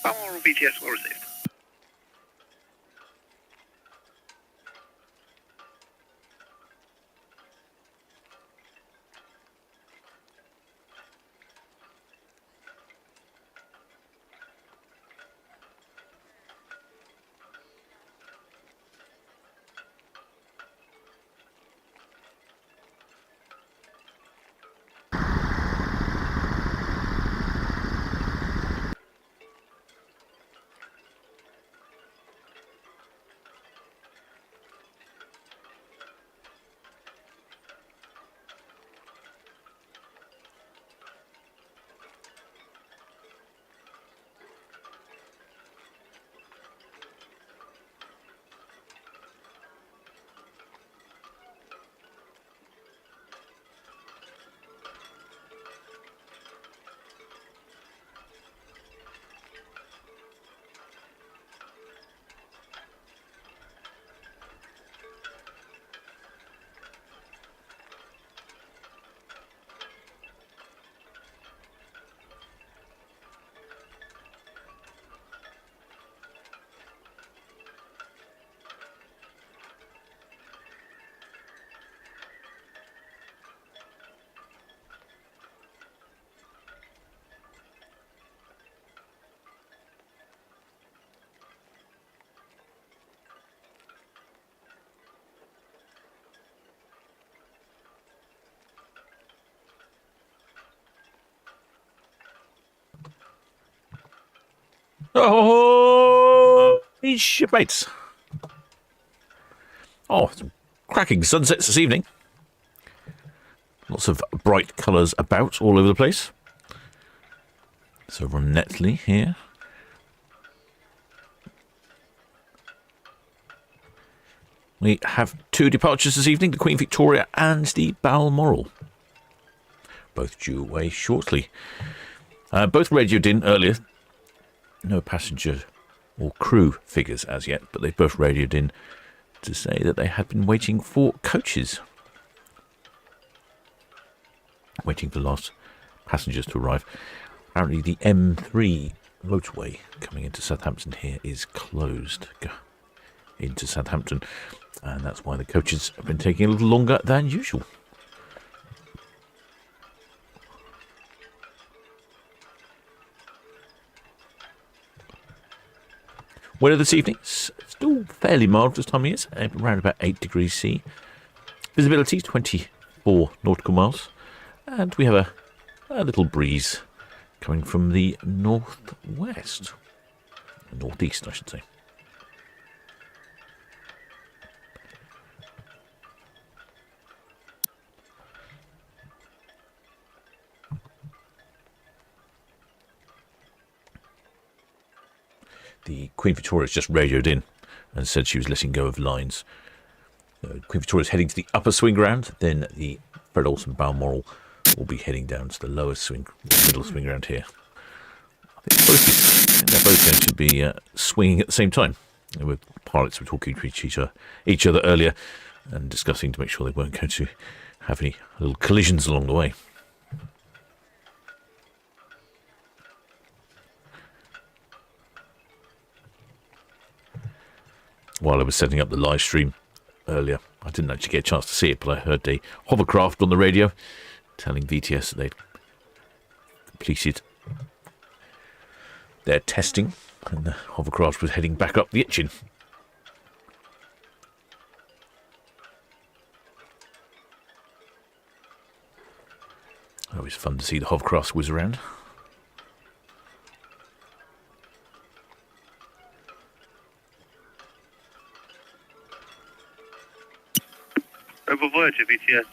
Balmoral VTS well received. Oh, shipmates. Oh, some cracking sunsets this evening. Lots of bright colours about all over the place. So over on Netley here. We have two departures this evening, the Queen Victoria and the Balmoral. Both due away shortly. Both radioed in earlier. No passenger or crew figures as yet, but they both radioed in to say that they had been waiting for coaches. Waiting for the last passengers to arrive. Apparently the M3 motorway coming into Southampton here is closed into Southampton, and that's why the coaches have been taking a little longer than usual. Weather this evening, still fairly mild this time of year, around about 8 degrees C. Visibility 24 nautical miles, and we have a little breeze coming from the northwest, northeast I should say. The Queen Victoria's just radioed in and said she was letting go of lines. Queen Victoria's heading to the upper swing ground, then the Fred Olsen Balmoral will be heading down to the lower swing, middle swing ground here. I think they're both going to be swinging at the same time. With pilots were talking to each other earlier and discussing to make sure they weren't going to have any little collisions along the way. While I was setting up the live stream earlier, I didn't actually get a chance to see it, but I heard a hovercraft on the radio telling VTS that they'd completed their testing and the hovercraft was heading back up the Itchin. Always fun to see the hovercraft whiz around. Over Voyager VTS.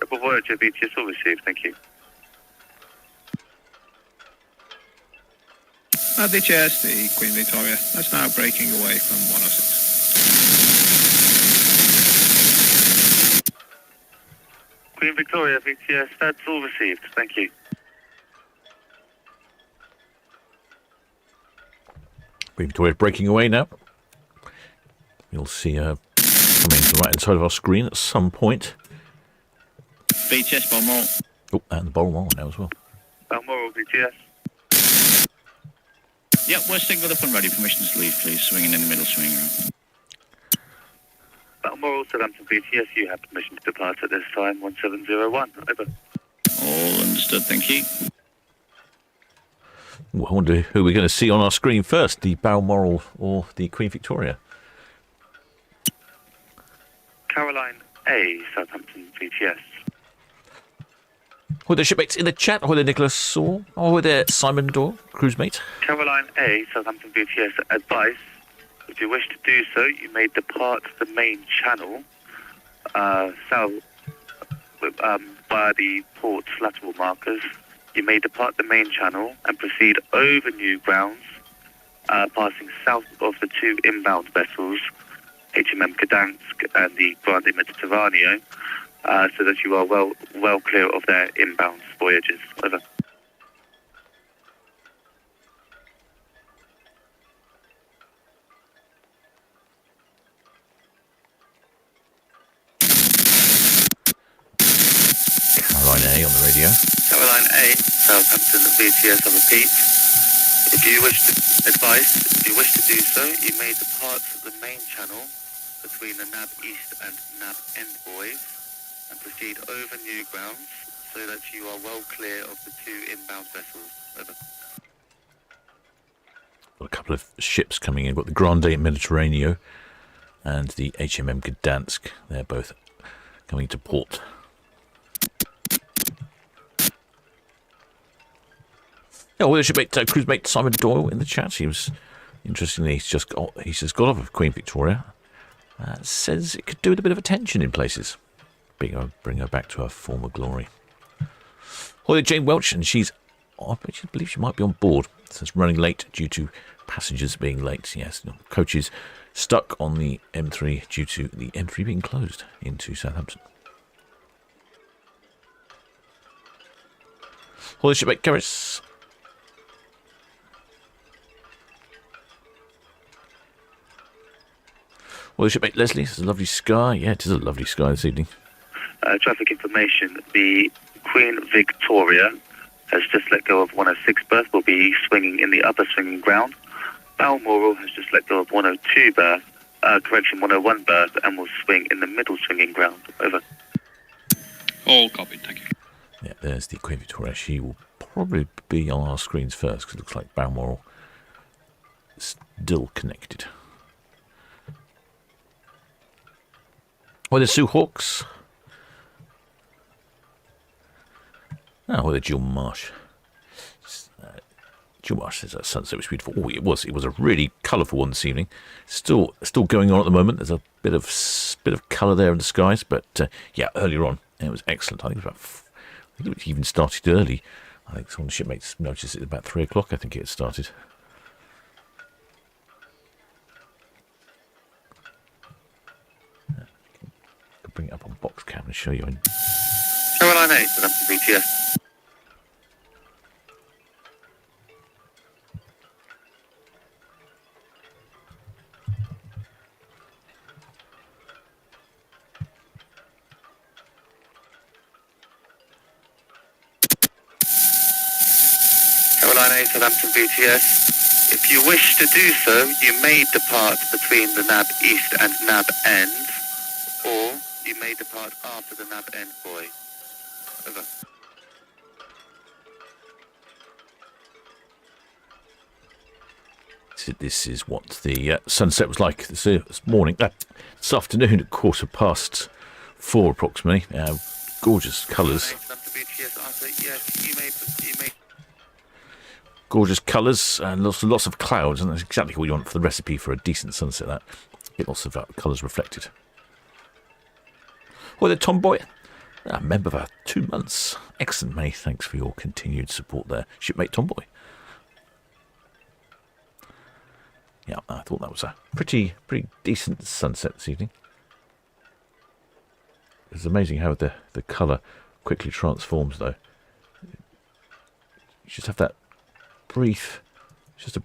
Over Voyager VTS all received, thank you. VTS, the Queen Victoria, that's now breaking away from 106. Queen Victoria VTS, that's all received, thank you. Queen Victoria's breaking away now. You'll see her coming to the right hand side of our screen at some point. BTS Balmoral. Oh, and the Balmoral now as well. Balmoral, VTS. Yep, we're signalled up and ready. Permission to leave, please. Swinging in the middle, swinging around. Balmoral, Southampton, VTS. You have permission to depart at this time, 1701. Over. All understood, thank you. Well, I wonder who we're going to see on our screen first, the Balmoral or the Queen Victoria. Caroline A, Southampton, VTS. Were there shipmates in the chat, or were there Nicholas or were there Simon Dorr, cruise mate? Caroline A, Southampton, VTS. Advice: if you wish to do so, you may depart the main channel south via the port's lateral markers. You may depart the main channel and proceed over new grounds, passing south of the two inbound vessels, HMM Gdansk and the Grande Mediterraneo, so that you are well clear of their inbound voyages. Over. Caroline A on the radio. Caroline A, Southampton, VTS, I repeat. If you wish to do so, you may depart the main channel between the NAB East and NAB End buoys and proceed over new grounds so that you are well clear of the two inbound vessels. Over. Got a couple of ships coming in. Got the Grande Mediterraneo and the HMM Gdansk. They're both coming to port. Yeah, well, shipmate, cruise mate Simon Doyle in the chat. He was, interestingly, he's just got off of Queen Victoria. Says it could do with a bit of attention in places. Bring her back to her former glory. Well, Jane Welch, and I believe she might be on board. It says running late due to passengers being late. Yes, coaches stuck on the M3 due to the entry being closed into Southampton. Well, shipmate Garris. Well, shipmate Leslie, it's a lovely sky. Yeah, it is a lovely sky this evening. Traffic information. The Queen Victoria has just let go of 106 berth, will be swinging in the upper swinging ground. Balmoral has just let go of 102 berth, 101 berth, and will swing in the middle swinging ground. Over. All copied, thank you. Yeah, there's the Queen Victoria. She will probably be on our screens first because it looks like Balmoral is still connected. Well, there's Sue Hawks. Oh, well, the Jill Marsh. Jill Marsh says that sunset was beautiful. Oh, it was a really colourful one this evening. Still going on at the moment. There's a bit of colour there in the skies, but yeah, earlier on it was excellent. I think it even started early. I think some of the shipmates noticed it at about 3 o'clock. I think it had started. Bring it up on box cam and show you. Caroline A, Southampton, VTS. Caroline A, Southampton, VTS. If you wish to do so, you may depart between the NAB East and NAB End, or you may depart after the NAB End buoy. Over. So this is what the sunset was like this morning, this afternoon at 4:15 approximately. Gorgeous colours. Gorgeous colours and lots of clouds, and that's exactly what you want for the recipe for a decent sunset. That get lots of colours reflected. Well, the Tomboy, a member for 2 months. Excellent, May. Thanks for your continued support there, shipmate Tomboy. Yeah, I thought that was a pretty decent sunset this evening. It's amazing how the colour quickly transforms, though. You just have that brief sort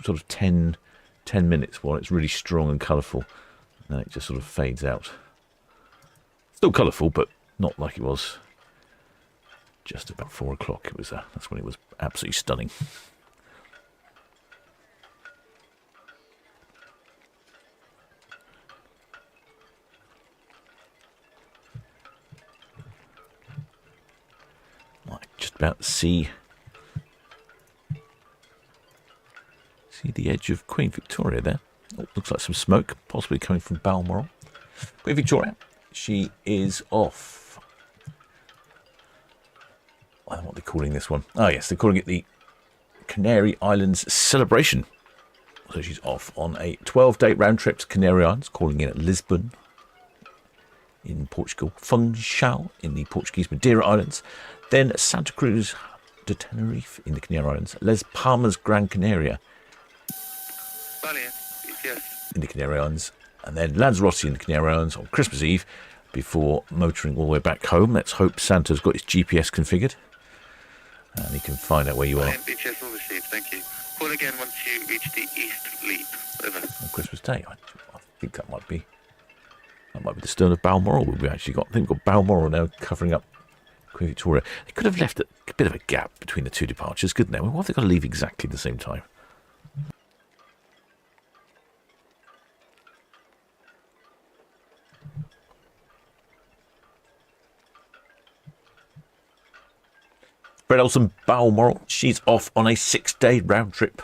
of 10 minutes while it's really strong and colourful, and then it just sort of fades out. Still colourful, but not like it was just about 4 o'clock. It was that's when it was absolutely stunning. Just about to see the edge of Queen Victoria there. Oh, looks like some smoke, possibly coming from Balmoral. Queen Victoria, she is off. I don't know what they're calling this one. Oh yes, they're calling it the Canary Islands Celebration. So she's off on a 12-day round trip to Canary Islands, calling in at Lisbon in Portugal, Funchal in the Portuguese Madeira Islands, then Santa Cruz de Tenerife in the Canary Islands, Les Palmas Gran Canaria in the Canary Islands, and then Lanzarote in the Canary Islands on Christmas Eve before motoring all the way back home. Let's hope Santa's got his GPS configured and he can find out where you are. BTS all received, thank you. Call again once you reach the East Leap. Over. On Christmas Day. I think that might be the stern of Balmoral. We've actually got, I think we've got Balmoral now covering up Queen Victoria. They could have left a bit of a gap between the two departures, couldn't they? Why have they got to leave exactly the same time? Fred Olsen, Balmoral, she's off on a 6-day round trip.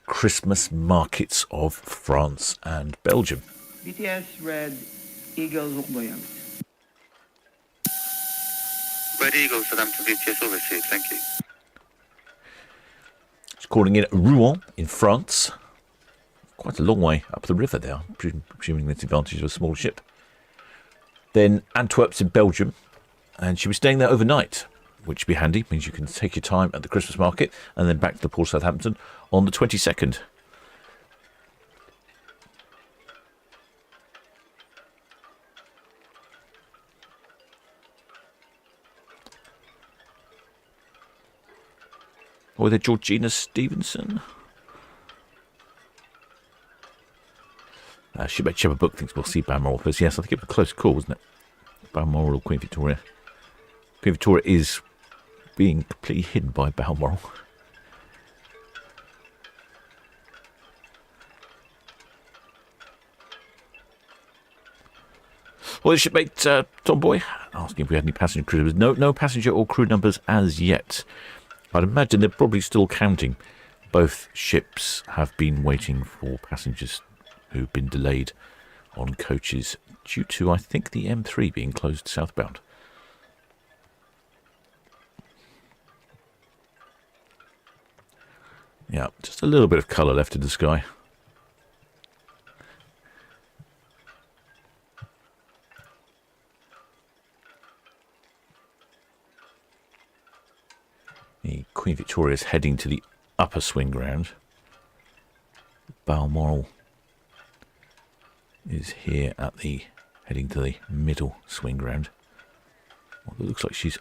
Christmas markets of France and Belgium. BTS Red Eagle Hookboyant. Red Eagle, Southampton, BTS all received, thank you. She's calling in Rouen in France. Quite a long way up the river there, presuming that's advantage of a small ship. Then Antwerp's in Belgium, and she'll be staying there overnight, which would be handy, means you can take your time at the Christmas market and then back to the Port of Southampton on the 22nd. Or the Georgina Stevenson. Shipper Book thinks we'll see Balmoral first. Yes, I think it was a close call, wasn't it? Balmoral or Queen Victoria. Queen Victoria is being completely hidden by Balmoral. Well, the shipmate, Tom Boy, asking if we had any passenger crew numbers. No passenger or crew numbers as yet. I'd imagine they're probably still counting. Both ships have been waiting for passengers who've been delayed on coaches due to, I think, the M3 being closed southbound. Yeah, just a little bit of colour left in the sky. The Queen Victoria is heading to the upper swing ground. Balmoral is here at the heading to the middle swing ground. Well, it looks like she's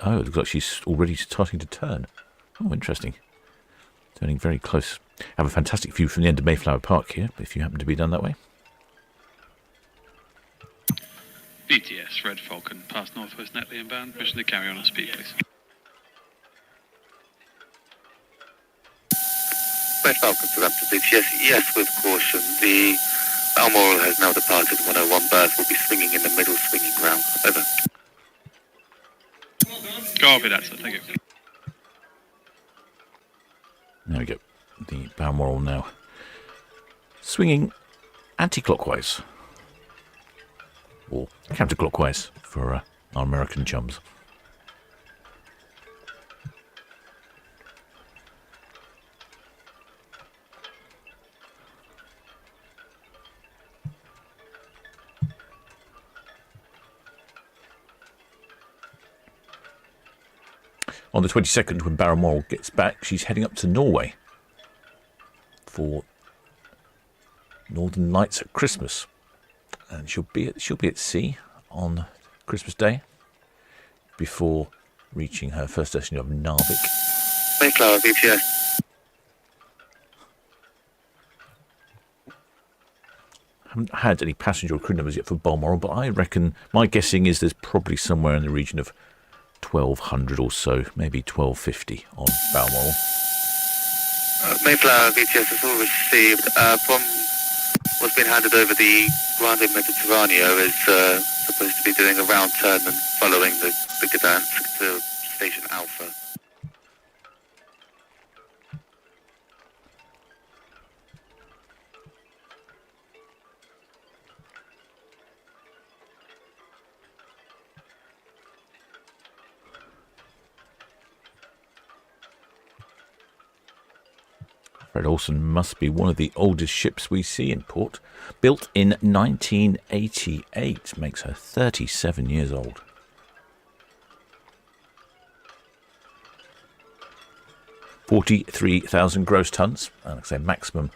already starting to turn. Oh, interesting. Turning very close. Have a fantastic view from the end of Mayflower Park here, if you happen to be down that way. BTS Red Falcon, past Northwest Netley inbound. Permission to carry on and speed, please. Red Falcon, Southampton, BTS, yes, with caution. The Balmoral has now departed. 101 berth will be swinging in the middle swinging ground. Over. Copy that, sir. Thank you. There we go. The Balmoral now swinging anti-clockwise, or counterclockwise for our American chums. On the 22nd, when Balmoral gets back, she's heading up to Norway for Northern Lights at Christmas, and she'll be at sea on Christmas Day before reaching her first destination of Narvik. Mayflower, BTS. Haven't had any passenger or crew numbers yet for Balmoral, but I reckon my guessing is there's probably somewhere in the region of 1200 or so, maybe 1250 on Balmoral. Mayflower VTS has all received from what's been handed over. The Grande Mediterraneo is supposed to be doing a round turn and following the Gdansk to Station Alpha. Fred Olsen must be one of the oldest ships we see in port. Built in 1988, makes her 37 years old. $43,000 gross tons, and like I say, maximum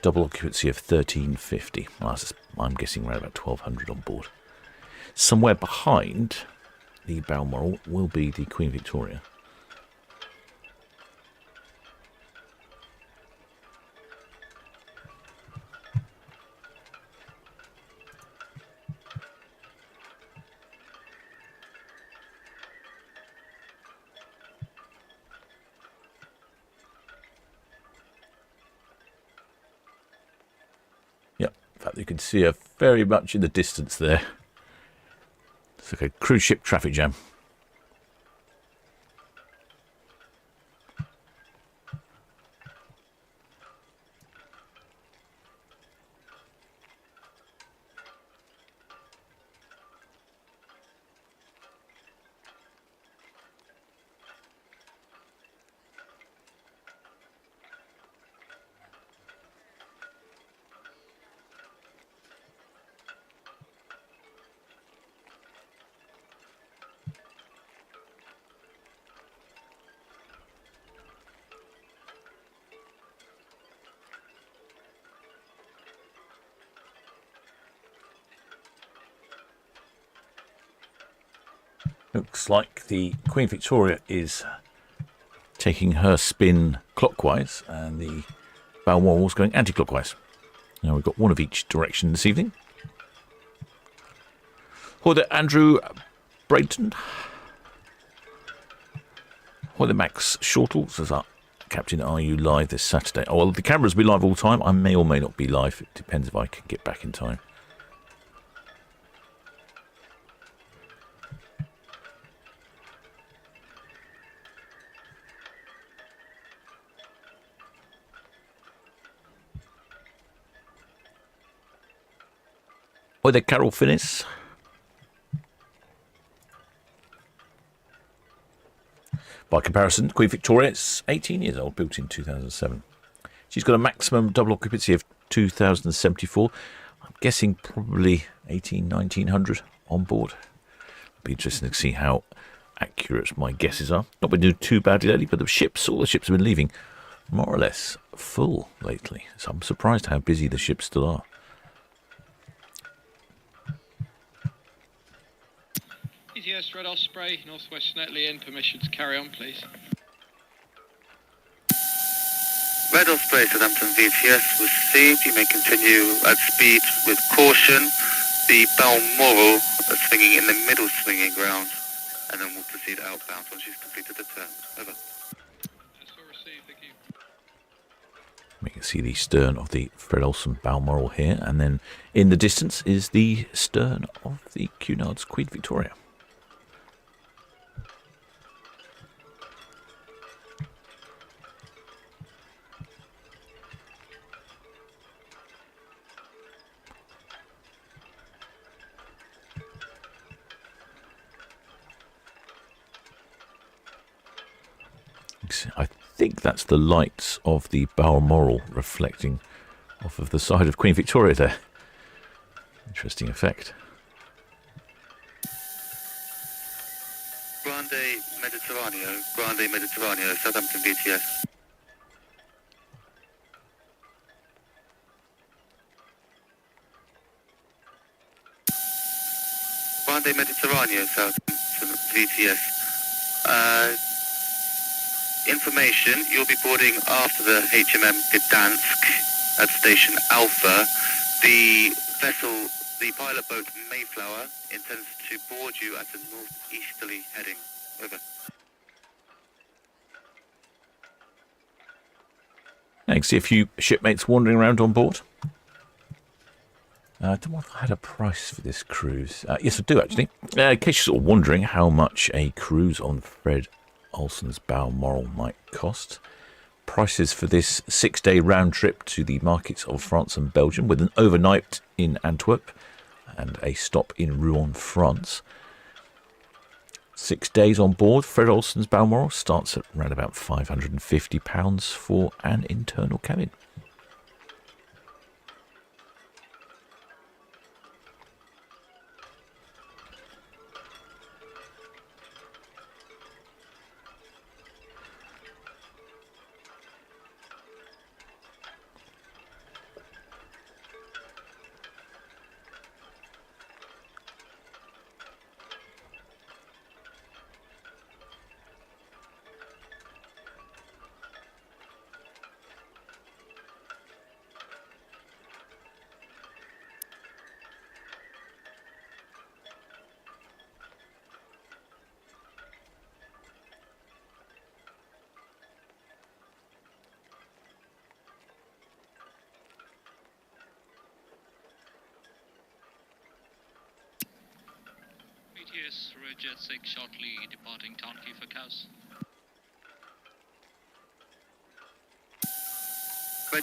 double occupancy of 1350. Well, I'm guessing around about 1200 on board. Somewhere behind the Balmoral will be the Queen Victoria. In fact, you can see her very much in the distance there. It's like a cruise ship traffic jam. Looks like the Queen Victoria is taking her spin clockwise and the Balmoral is going anti-clockwise. Now we've got one of each direction this evening. Hi there, Andrew Brayton. Hi there, Max Shortall says, Captain, are you live this Saturday? Oh, well, the cameras will be live all the time. I may or may not be live. It depends if I can get back in time. Hi there, Carol Finnis. By comparison, Queen Victoria is 18 years old, built in 2007. She's got a maximum double occupancy of 2,074. I'm guessing probably 1900 on board. It'll be interesting to see how accurate my guesses are. Not been doing too badly lately, but all the ships have been leaving more or less full lately. So I'm surprised how busy the ships still are. ETS Red Osprey, Northwest Netley in, permission to carry on, please. Red Osprey, Southampton VTS received. You may continue at speed with caution. The Balmoral swinging in the middle swinging ground, and then we'll proceed outbound once she's completed the turn. Over. That's all received, thank you. We can see the stern of the Fred Olsen Balmoral here, and then in the distance is the stern of the Cunard's Queen Victoria. I think that's the lights of the Balmoral reflecting off of the side of Queen Victoria there. Interesting effect. Grande Mediterraneo, Southampton VTS. Grande Mediterraneo, Southampton VTS. Information, you'll be boarding after the HMM Gdansk at Station Alpha. The vessel, the pilot boat Mayflower, intends to board you at a northeasterly heading. Over. Now you can see a few shipmates wandering around on board. I don't know if I had a price for this cruise. Yes, I do, actually. In case you're sort of wondering how much a cruise on Fred Olsen's Balmoral might cost. Prices for this 6-day round trip to the markets of France and Belgium with an overnight in Antwerp and a stop in Rouen, France. 6 days on board Fred Olsen's Balmoral starts at around about £550 for an internal cabin. BTS Jet 6 shortly departing Town Quay for Cows.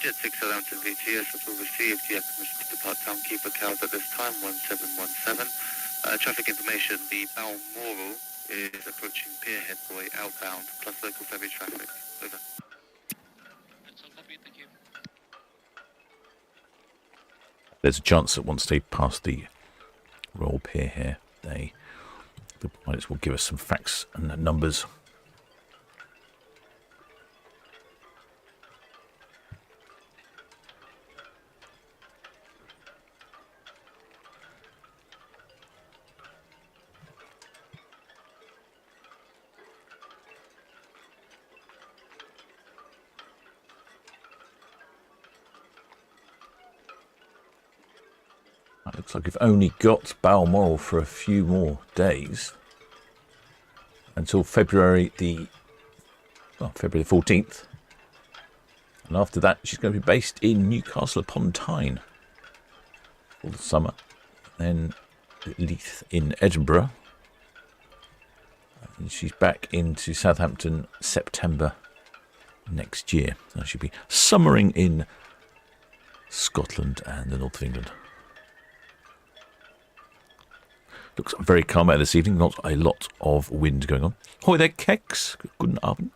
Jet 6 Southampton VTS has all received. You have permission to depart Town Quay for Cows at this time, 1717. Traffic information, the Balmoral is approaching Pier Head Buoy outbound, plus local ferry traffic. Over. That's all copy, thank you. There's a chance that once they pass the Royal Pier here, the pilots will give us some facts and numbers. It looks like we've only got Balmoral for a few more days until February the 14th, and after that she's going to be based in Newcastle upon Tyne for the summer, then Leith in Edinburgh, and she's back into Southampton September next year. So she'll be summering in Scotland and the north of England. Looks very calm out this evening, not a lot of wind going on. Hoi there, Kex. Guten Abend.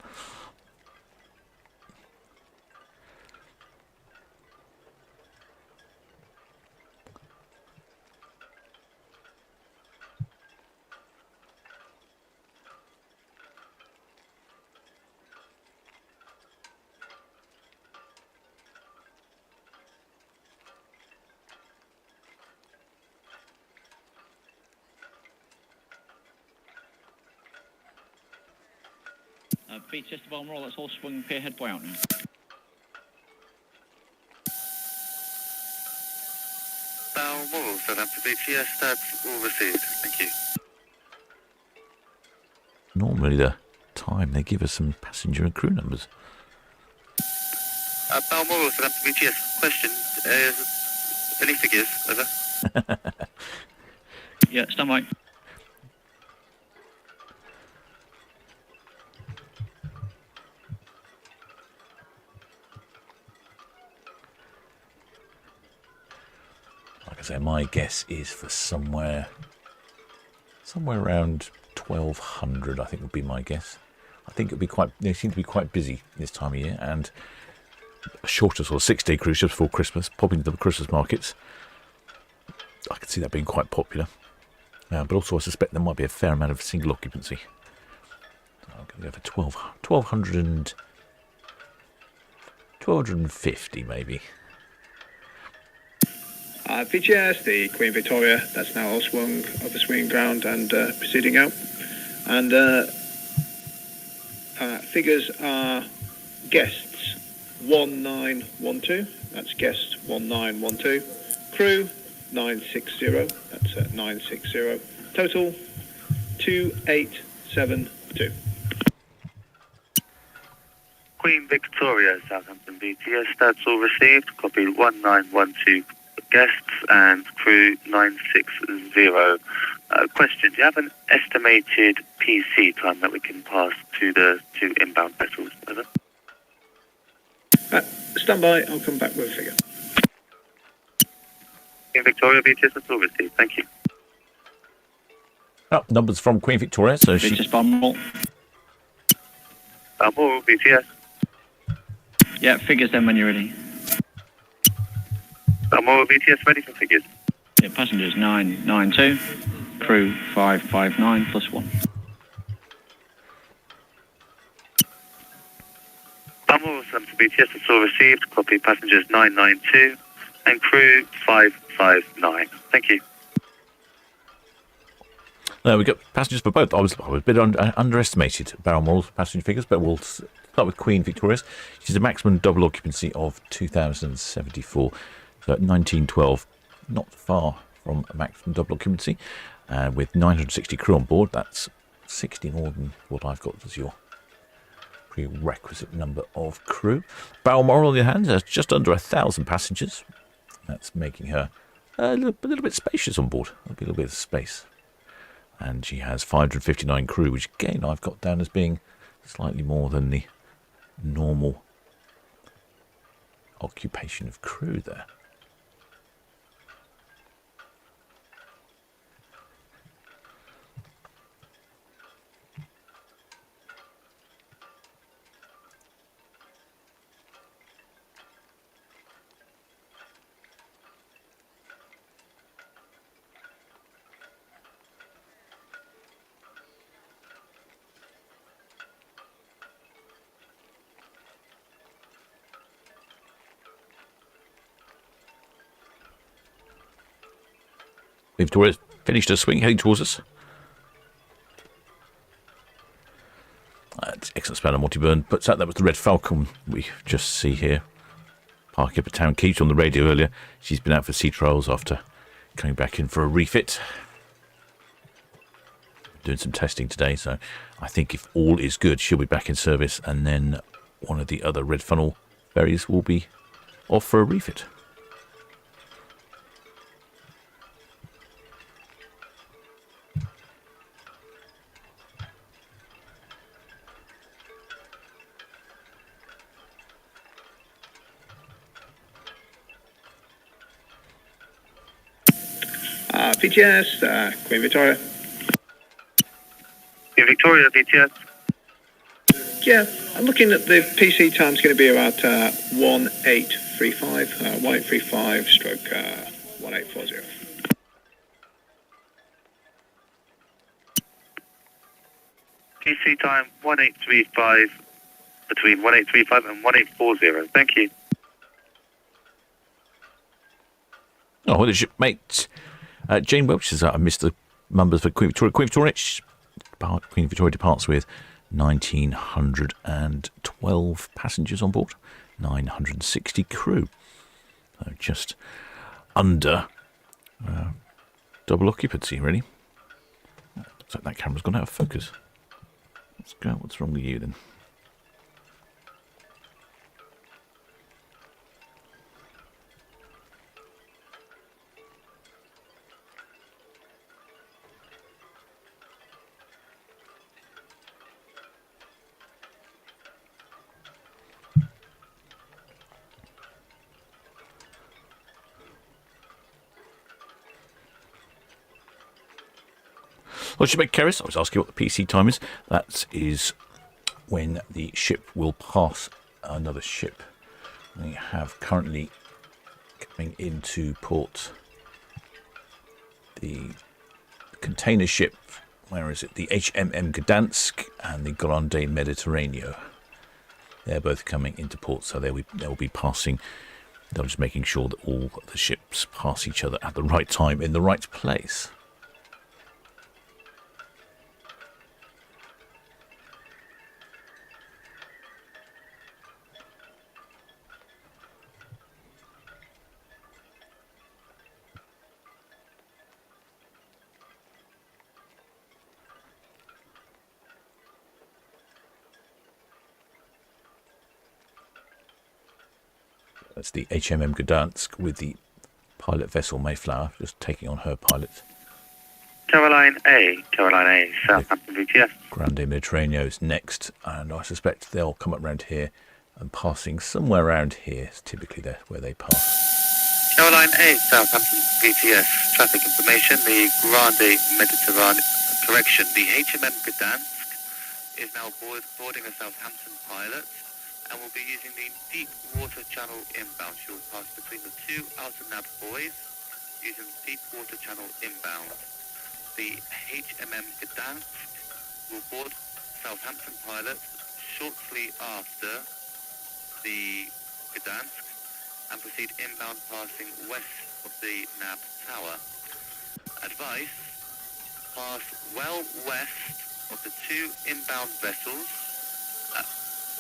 BTS to Balmoral, that's all swung Pier Head Buoy out now. Balmoral, Southampton BTS, that's all received. Thank you. Normally the time they give us some passenger and crew numbers. Balmoral, Southampton BTS, question, any figures, over? Yeah, stand by. Like I say, my guess is for somewhere around 1,200. I think would be my guess. I think it'll be quite. They seem to be quite busy this time of year, and a shorter sort of 6-day cruise just before Christmas, popping to the Christmas markets. I could see that being quite popular, but also I suspect there might be a fair amount of single occupancy. So I'm going to go for 1,250 maybe. VGS, the Queen Victoria, that's now all swung over swinging ground and proceeding out. And figures are guests 1912, that's guest 1912. Crew 960, that's 960. Total 2872. 2. Queen Victoria, Southampton BTS, that's all received. Copy 1912 guests and crew 960. Question, do you have an estimated PC time that we can pass to the two inbound vessels? Over? Stand by, I'll come back with a figure. Queen Victoria BTS, that's all received. Thank you. Oh, numbers from Queen Victoria, so she... Busiest Balmoral. Balmoral BTS. Yeah, figures then when you're ready. Balmoral BTS, ready for figures. Yeah, passengers 992, crew 559 plus 1. Balmoral Southampton BTS, that's all received. Copy passengers 992 and crew 559. Thank you. We've got passengers for both. I was a bit underestimated Balmoral's passenger figures, but we'll start with Queen Victoria's. She's a maximum double occupancy of 2,074. So at 1912, not far from a maximum double occupancy. With 960 crew on board, that's 60 more than what I've got as your prerequisite number of crew. Balmoral, on the other hand, has just under 1,000 passengers. That's making her a little bit spacious on board. A little bit of space. And she has 559 crew, which again I've got down as being slightly more than the normal occupation of crew there. Victoria's finished her swing, heading towards us. Excellent span on Monty Byrne puts out. That was the Red Falcon we just see here. Parking up at Town Quay on the radio earlier. She's been out for sea trials after coming back in for a refit. Doing some testing today, so I think if all is good, she'll be back in service, and then one of the other Red Funnel ferries will be off for a refit. VTS, Queen Victoria. Queen Victoria BTS. Yeah, I'm looking at the PC time's going to be about 1835, 1835 stroke 1840. PC time 1835, between 1835 and 1840. Thank you. Oh, well, shipmate Jane Welch says I missed the numbers for Queen Victoria. Queen Victoria departs with 1,912 passengers on board, 960 crew. So just under double occupancy, really. Looks like that camera's gone out of focus. What's wrong with you then? Well, Shipmate Keris, I was asking what the PC time is. That is when the ship will pass another ship. We have currently coming into port the container ship, where is it? The HMM Gdansk and the Grande Mediterraneo. They're both coming into port, so they'll be passing. They're just making sure that all the ships pass each other at the right time in the right place. That's the HMM Gdansk with the pilot vessel Mayflower, just taking on her pilot. Caroline A, Southampton VTS. Grande Mediterraneo is next, and I suspect they'll come up round here and passing somewhere around here is typically where they pass. Caroline A, Southampton VTS. Traffic information, the Grande Mediterranean, correction, the HMM Gdansk is now boarding a Southampton pilot and will be using the deep water channel inbound. She will pass between the two outer nav buoys using deep water channel inbound. The HMM Gdansk will board Southampton pilot shortly after the Gdansk and proceed inbound passing west of the nav tower. Advice, pass well west of the two inbound vessels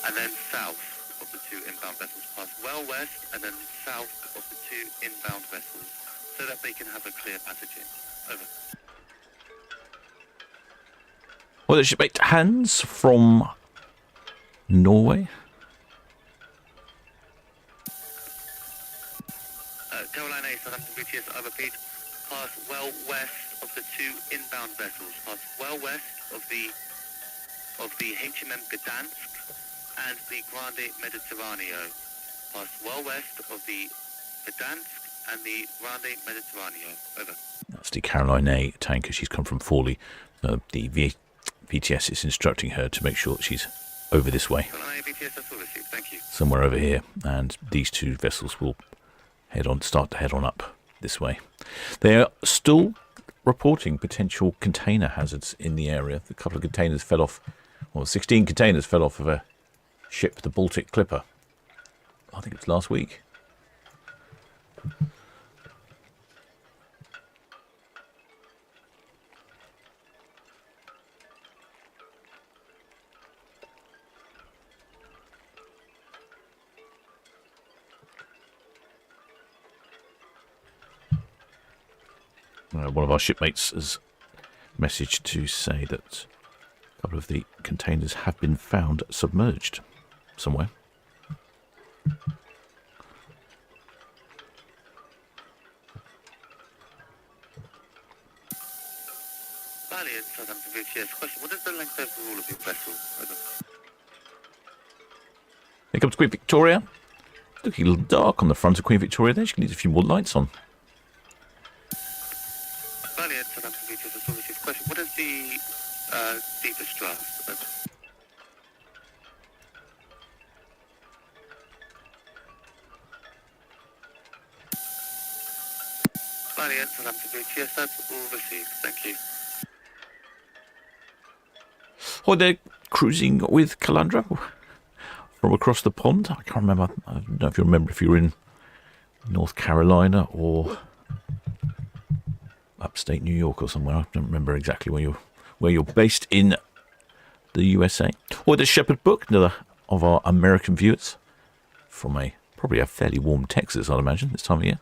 and then south of the two inbound vessels. Pass well west and then south of the two inbound vessels so that they can have a clear passaging. Over. Well, the shipmate Hans from Norway. Caroline A, Southampton VTS, I repeat, pass well west of the two inbound vessels. Pass well west of the HMM Gdansk and the Grande Mediterraneo. Pass well west of the Gdansk and the Grande Mediterraneo. Over. That's the Caroline A tanker. She's come from Forley. The VTS is instructing her to make sure that she's over this way. Caroline A, VTS, that's all received. Thank you. Somewhere over here. And these two vessels will start to head on up this way. They are still reporting potential container hazards in the area. A couple of containers fell off, 16 containers fell off of a ship, the Baltic Clipper. I think it was last week. One of our shipmates has messaged to say that a couple of the containers have been found submerged somewhere. Valiant, Southampton VTS. Question, what is the length overall of your vessel? Over. Here comes Queen Victoria. Looking a little dark on the front of Queen Victoria there. She needs a few more lights on. Valiant, Southampton VTS, that's all received. Question, what is the deepest draft? Over. Valiant, Southampton VTS, that's all received. Thank you. Oh, they're cruising with Calandra from across the pond. I can't remember. I don't know if you remember if you were in North Carolina or upstate New York or somewhere. I don't remember exactly where you're based in the USA. Or the Shepherd Book, another of our American viewers from probably a fairly warm Texas, I'd imagine, this time of year.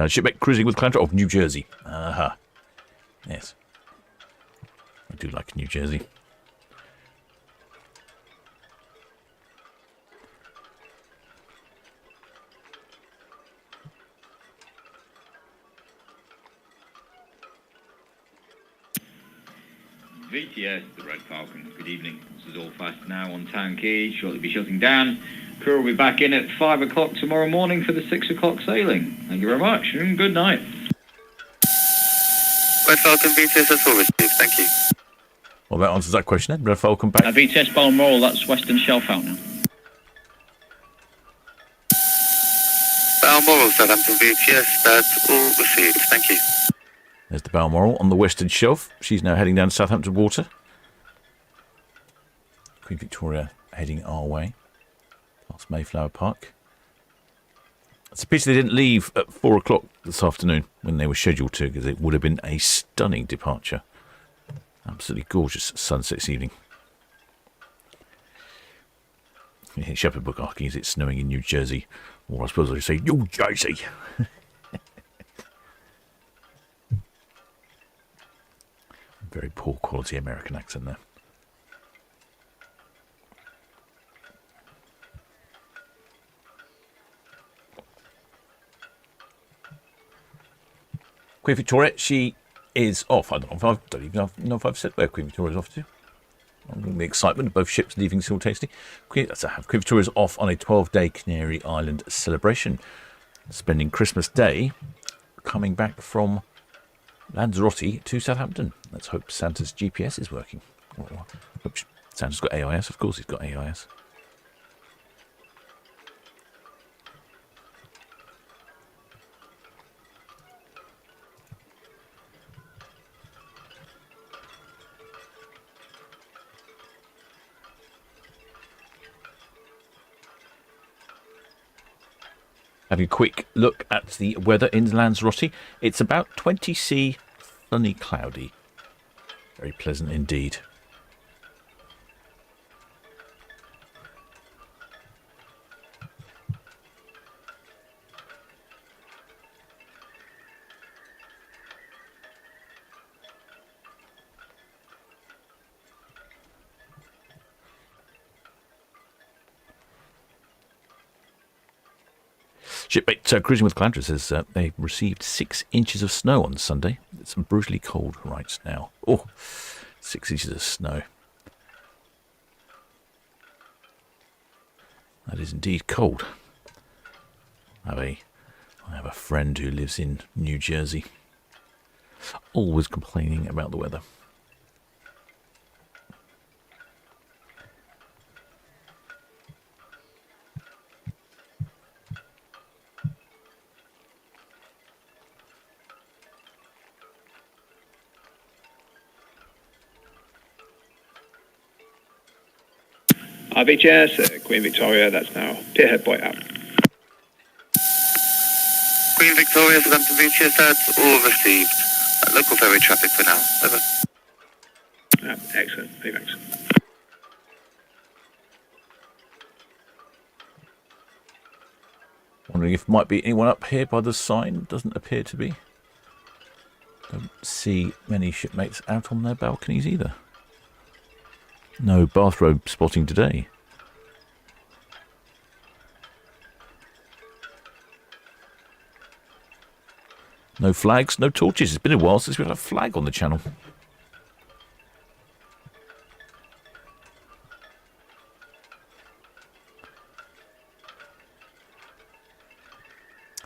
Shipmate cruising with Calandra of New Jersey. Aha. Yes. I do like New Jersey. VTS, the Red Falcon. Good evening. This is all fast now on Town Quay. Shortly be shutting down. Crew will be back in at 5 o'clock tomorrow morning for the 6 o'clock sailing. Thank you very much and good night. Red Falcon VTS, that's all received. Thank you. Well, that answers that question then. Red Falcon back. VTS Balmoral, that's Western Shelf out now. Balmoral, Southampton VTS, that's all received. Thank you. There's the Balmoral on the Western Shelf. She's now heading down to Southampton water. Queen Victoria heading our way. Past Mayflower Park. It's a pity they didn't leave at 4 o'clock this afternoon when they were scheduled to, because it would have been a stunning departure. Absolutely gorgeous sunset this evening. Shepherd Book asking, is it snowing in New Jersey? Or I suppose I should say New Jersey. Very poor quality American accent there. Queen Victoria, she is off. I don't even know if I've said where Queen Victoria is off to. The excitement of both ships leaving simultaneously. Queen Victoria is off on a 12-day Canary Island celebration, spending Christmas Day coming back from Lanzarote to Southampton. Let's hope Santa's GPS is working. Hope Santa's got AIS. Of course he's got AIS. Having a quick look at the weather in Lanzarote. It's about 20 C, sunny, cloudy. Very pleasant indeed. Shipmate Cruising with Calandra says they received 6 inches of snow on Sunday. It's brutally cold right now. Oh, 6 inches of snow. That is indeed cold. I have a friend who lives in New Jersey. Always complaining about the weather. RVHS, Queen Victoria, that's now Pierhead Boy out. Queen Victoria, Southampton VTS, that's all received. Local ferry traffic for now. Over. Excellent, thanks. Wondering if might be anyone up here by the sign. Doesn't appear to be. Don't see many shipmates out on their balconies either. No bathrobe spotting today. No flags, no torches. It's been a while since we've had a flag on the channel.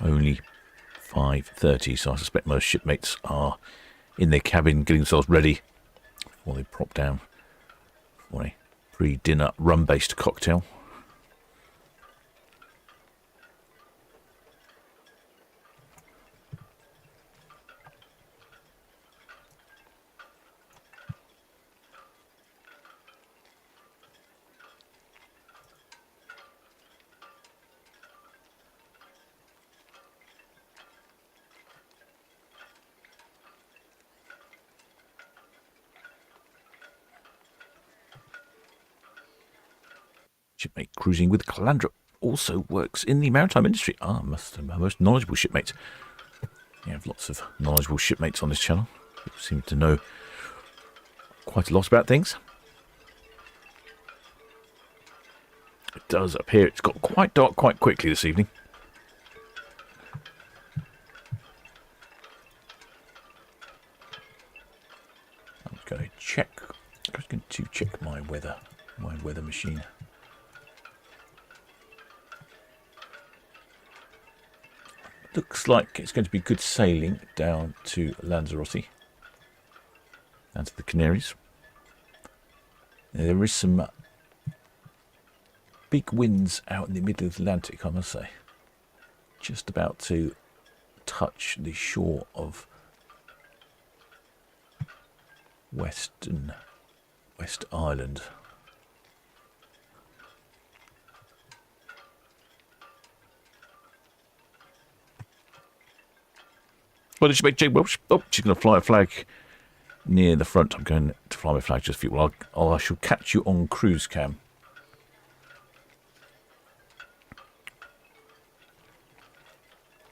Only 5:30, so I suspect most shipmates are in their cabin getting themselves ready before they prop down for a pre-dinner rum-based cocktail. Shipmate Cruising with Calandra also works in the maritime industry. Must have my most knowledgeable shipmates. You have lots of knowledgeable shipmates on this channel. People seem to know quite a lot about things. It does appear it's got quite dark quite quickly this evening. I'm going to check. I'm just going to check my weather machine. Looks like it's going to be good sailing down to Lanzarote, down to the Canaries. There is some big winds out in the middle of the Atlantic, I must say. Just about to touch the shore of West Island. Spotted ship Jake Welsh. Oh, she's going to fly a flag near the front. I'm going to fly my flag just for you. Well, I shall catch you on cruise cam.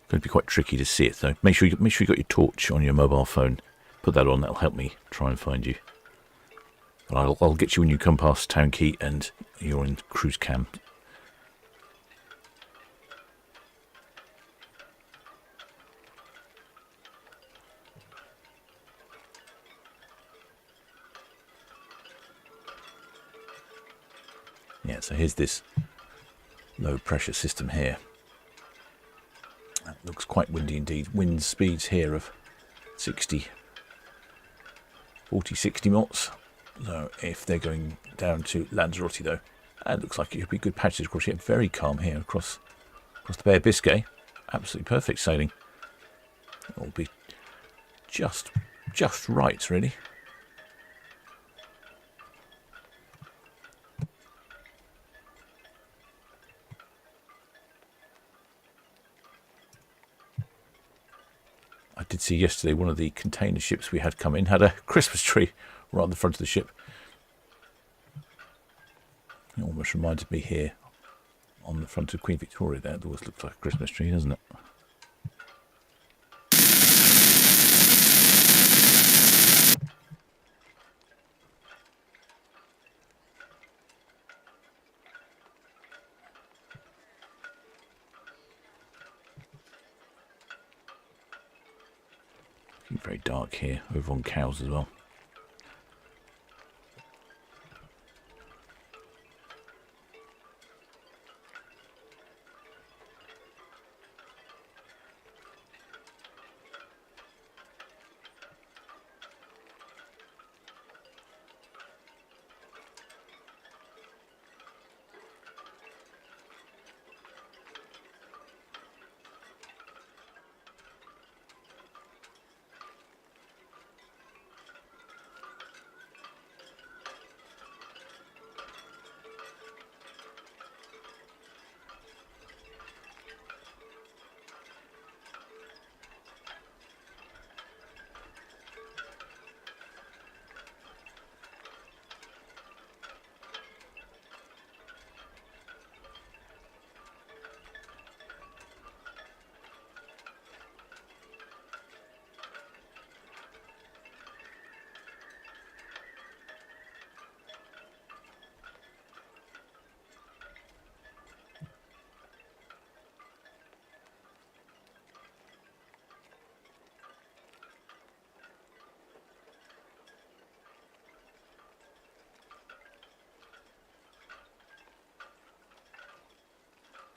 Going to be quite tricky to see it though. Make sure you got your torch on your mobile phone. Put that on. That'll help me try and find you. And I'll get you when you come past Town Quay and you're in cruise cam. Yeah, so here's this low pressure system here. That looks quite windy indeed. Wind speeds here of 40, 60 knots. So if they're going down to Lanzarote though, it looks like it could be good patches across here. Very calm here across the Bay of Biscay. Absolutely perfect sailing. It'll be just right really. I did see yesterday one of the container ships we had come in had a Christmas tree right on the front of the ship. It almost reminded me here on the front of Queen Victoria there. It always looks like a Christmas tree, doesn't it? Very dark here, over on Cowes as well.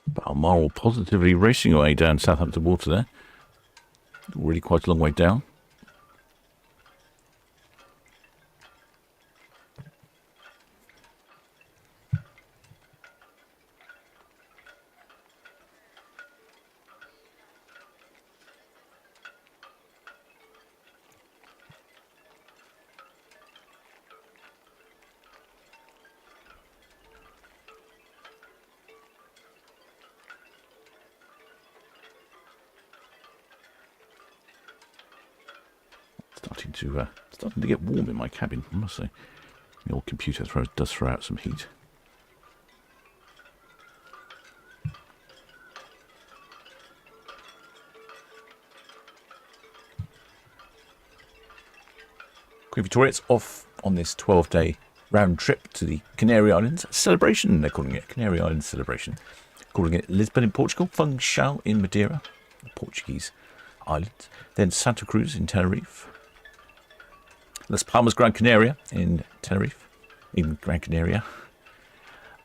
Balmoral positively racing away down Southampton water there. Really quite a long way down. Starting to get warm in my cabin, I must say. The old computer does throw out some heat. Queen Victoria's off on this 12-day round trip to the Canary Islands celebration. They're calling it Canary Islands celebration. Calling it Lisbon in Portugal, Funchal in Madeira, the Portuguese islands. Then Santa Cruz in Tenerife. Las Palmas, Gran Canaria in Tenerife, in Gran Canaria.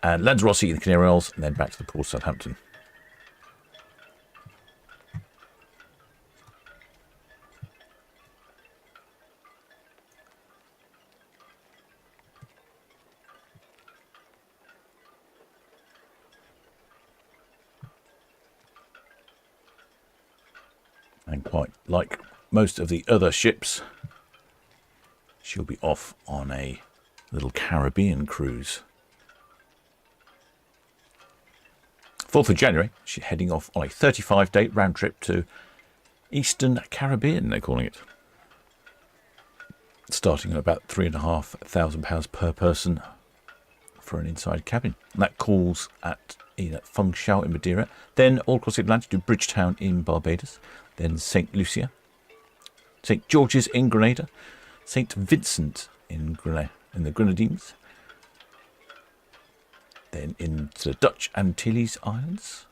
And Lanzarote in the Canary Islands, and then back to the port of Southampton. And quite like most of the other ships, she'll be off on a little Caribbean cruise. 4th of January, she's heading off on a 35-day round trip to Eastern Caribbean, they're calling it. Starting at about £3,500 per person for an inside cabin. And that calls at Funchal in Madeira, then all across the Atlantic to Bridgetown in Barbados, then St. Lucia, St. George's in Grenada, St. Vincent in the Grenadines, then into the Dutch Antilles Islands,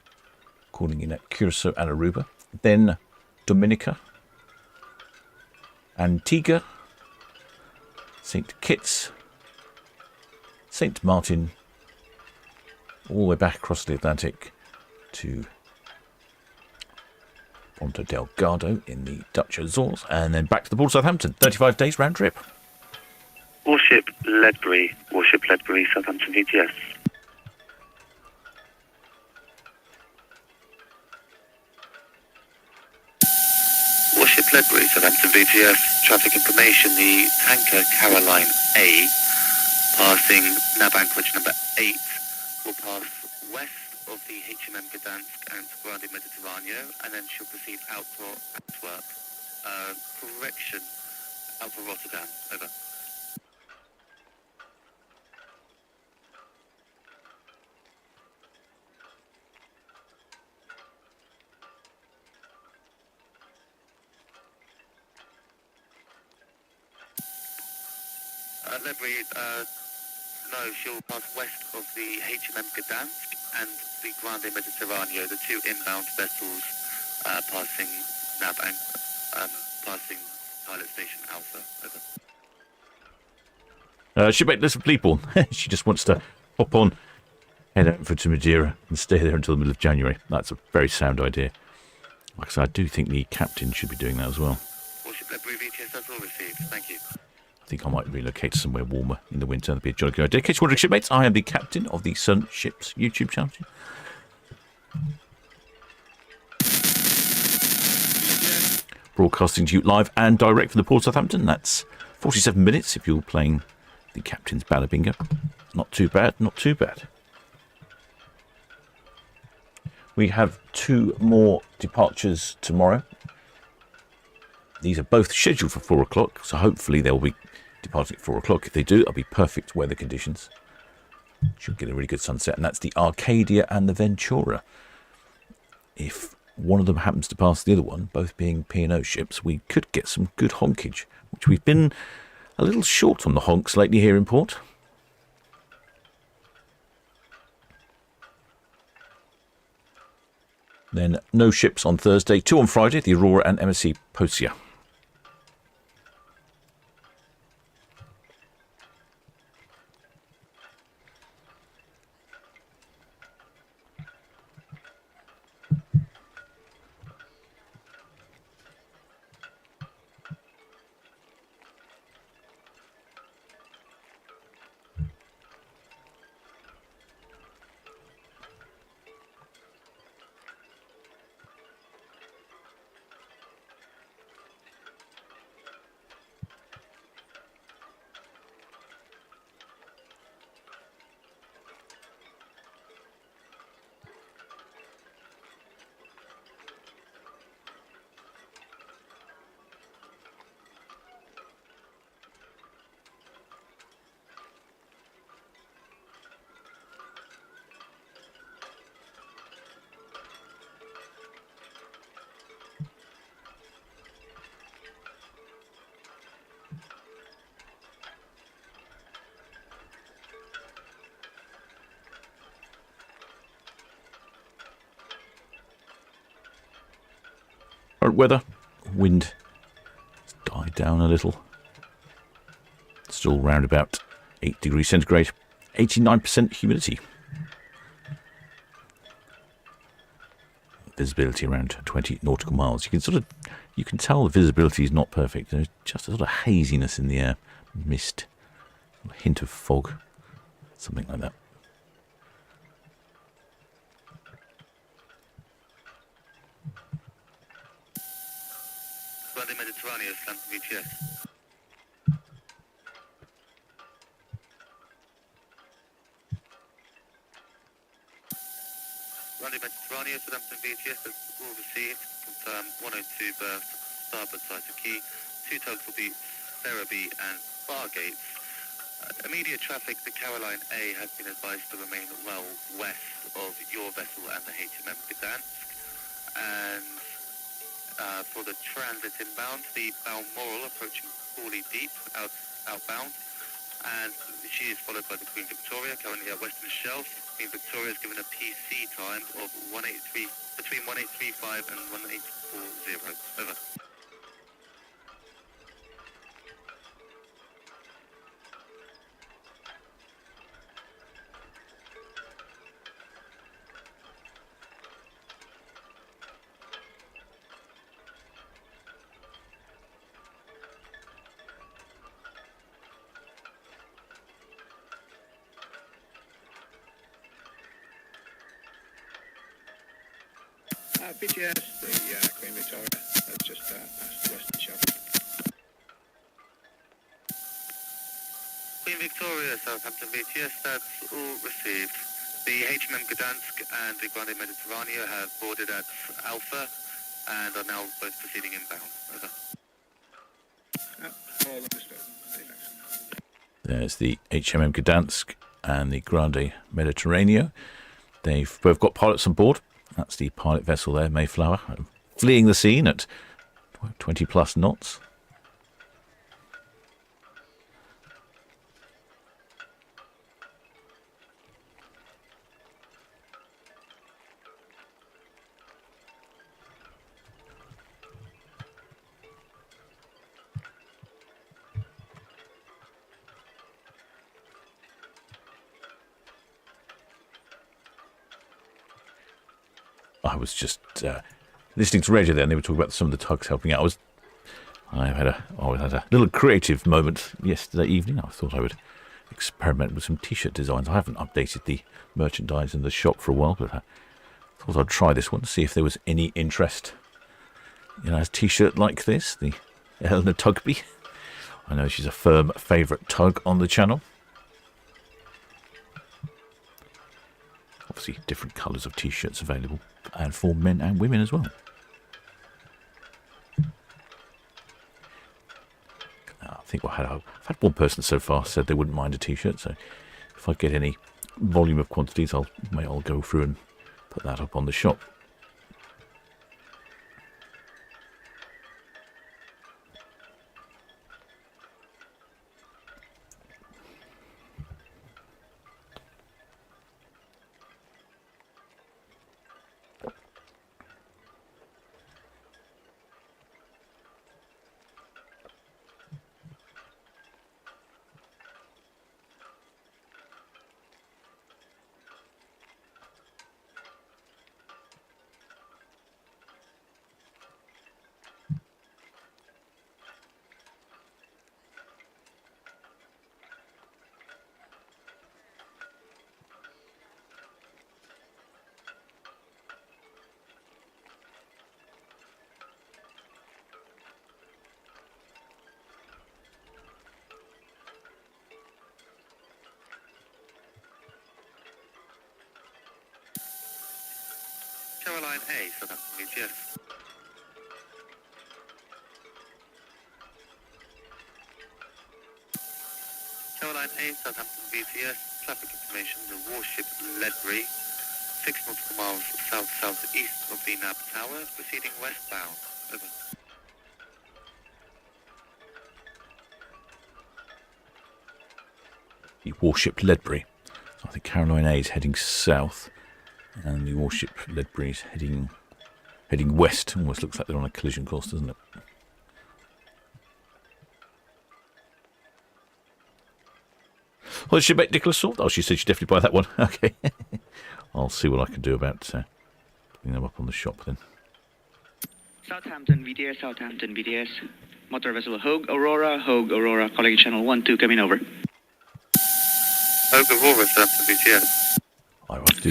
calling in at Curacao and Aruba, then Dominica, Antigua, St. Kitts, St. Martin, all the way back across the Atlantic to Ponta Delgado in the Dutch Azores, and then back to the port of Southampton. 35 days round trip. Warship Ledbury, Southampton VTS. Warship Ledbury, Southampton VTS. Traffic information, the tanker Caroline A, passing nav anchorage number 8, will pass west of the HMM Gdansk and Grande Mediterraneo, and then she'll proceed out for Antwerp. Correction, out for Rotterdam. Over. Ledbury, no, she'll pass west of the HMM Gdansk and the Grande Mediterraneo, the two inbound vessels passing nav passing pilot station Alpha. Over. Shipmate Lisa Bleeborn, she just wants to hop on, head over to Madeira and stay there until the middle of January. That's a very sound idea. Like I said, I do think the captain should be doing that as well. Warship Ledbury VTS, that's all received. Thank you. I think I might relocate to somewhere warmer in the winter. That'd be a jolly good idea. In case you're wondering, shipmates, I am the captain of the Solent Ships YouTube channel. Broadcasting to you live and direct from the port of Southampton. That's 47 minutes if you're playing the captain's ballad bingo. Not too bad, not too bad. We have 2 more departures tomorrow. These are both scheduled for 4 o'clock, so hopefully they'll be departing at 4 o'clock. If they do, it'll be perfect weather conditions. Should get a really good sunset, and that's the Arcadia and the Ventura. If one of them happens to pass the other one, both being P&O ships, we could get some good honkage, which we've been a little short on the honks lately here in port. Then no ships on Thursday, 2 on Friday, the Aurora and MSC Posia. Weather, wind has died down a little. Still round about 8 degrees centigrade, 89% humidity. Visibility around 20 nautical miles. You can tell the visibility is not perfect. There's just a sort of haziness in the air, mist, a hint of fog, something like that. Grande Mediterraneo, Southampton VTS. Grande Mediterraneo, Southampton VTS, that's all received. Confirm 102 berths, starboard side to quay. 2 tugs will be Ferriby and Bargates. Immediate traffic, the Caroline A has been advised to remain well west of your vessel and the HMM Gdansk. And for the transit inbound, the Balmoral approaching Crawley Deep outbound. And she is followed by the Queen Victoria, currently at Western Shelf. Queen Victoria is given a PC time of between 1835 and 1840. Over. BTS, the Queen Victoria, that's just past the Western Shelf. Queen Victoria, Southampton VTS, that's all received. The HMM Gdansk and the Grande Mediterraneo have boarded at Alpha and are now both proceeding inbound. Over. All understood. Many thanks. There's the HMM Gdansk and the Grande Mediterraneo. They've both got pilots on board. That's the pilot vessel there, Mayflower, fleeing the scene at 20 plus knots. I was just listening to radio there, and they were talking about some of the tugs helping out. I had a little creative moment yesterday evening. I thought I would experiment with some T-shirt designs. I haven't updated the merchandise in the shop for a while, but I thought I'd try this one, see if there was any interest in a T-shirt like this, the Eleanor Tugby. I know she's a firm favourite tug on the channel. Obviously, different colours of T-shirts available, and for men and women as well. I think I've had one person so far said they wouldn't mind a T-shirt, so if I get any volume of quantities, I'll go through and put that up on the shop. Caroline A, Southampton VTS. Caroline A, Southampton VTS. Traffic information, the warship Ledbury, 6 nautical miles south-southeast of the Nab Tower, proceeding westbound. Over. The warship Ledbury. So I think Caroline A is heading south, and the warship Ledbury is heading west. Almost looks like they're on a collision course, doesn't it? Well, did she make Nicholas Salt? Oh, she said she'd definitely buy that one. Okay. I'll see what I can do about putting them up on the shop then. Southampton VTS, Southampton VTS. Motor vessel Hogue Aurora, calling channel 12, coming over. Hogue Aurora, Southampton VTS.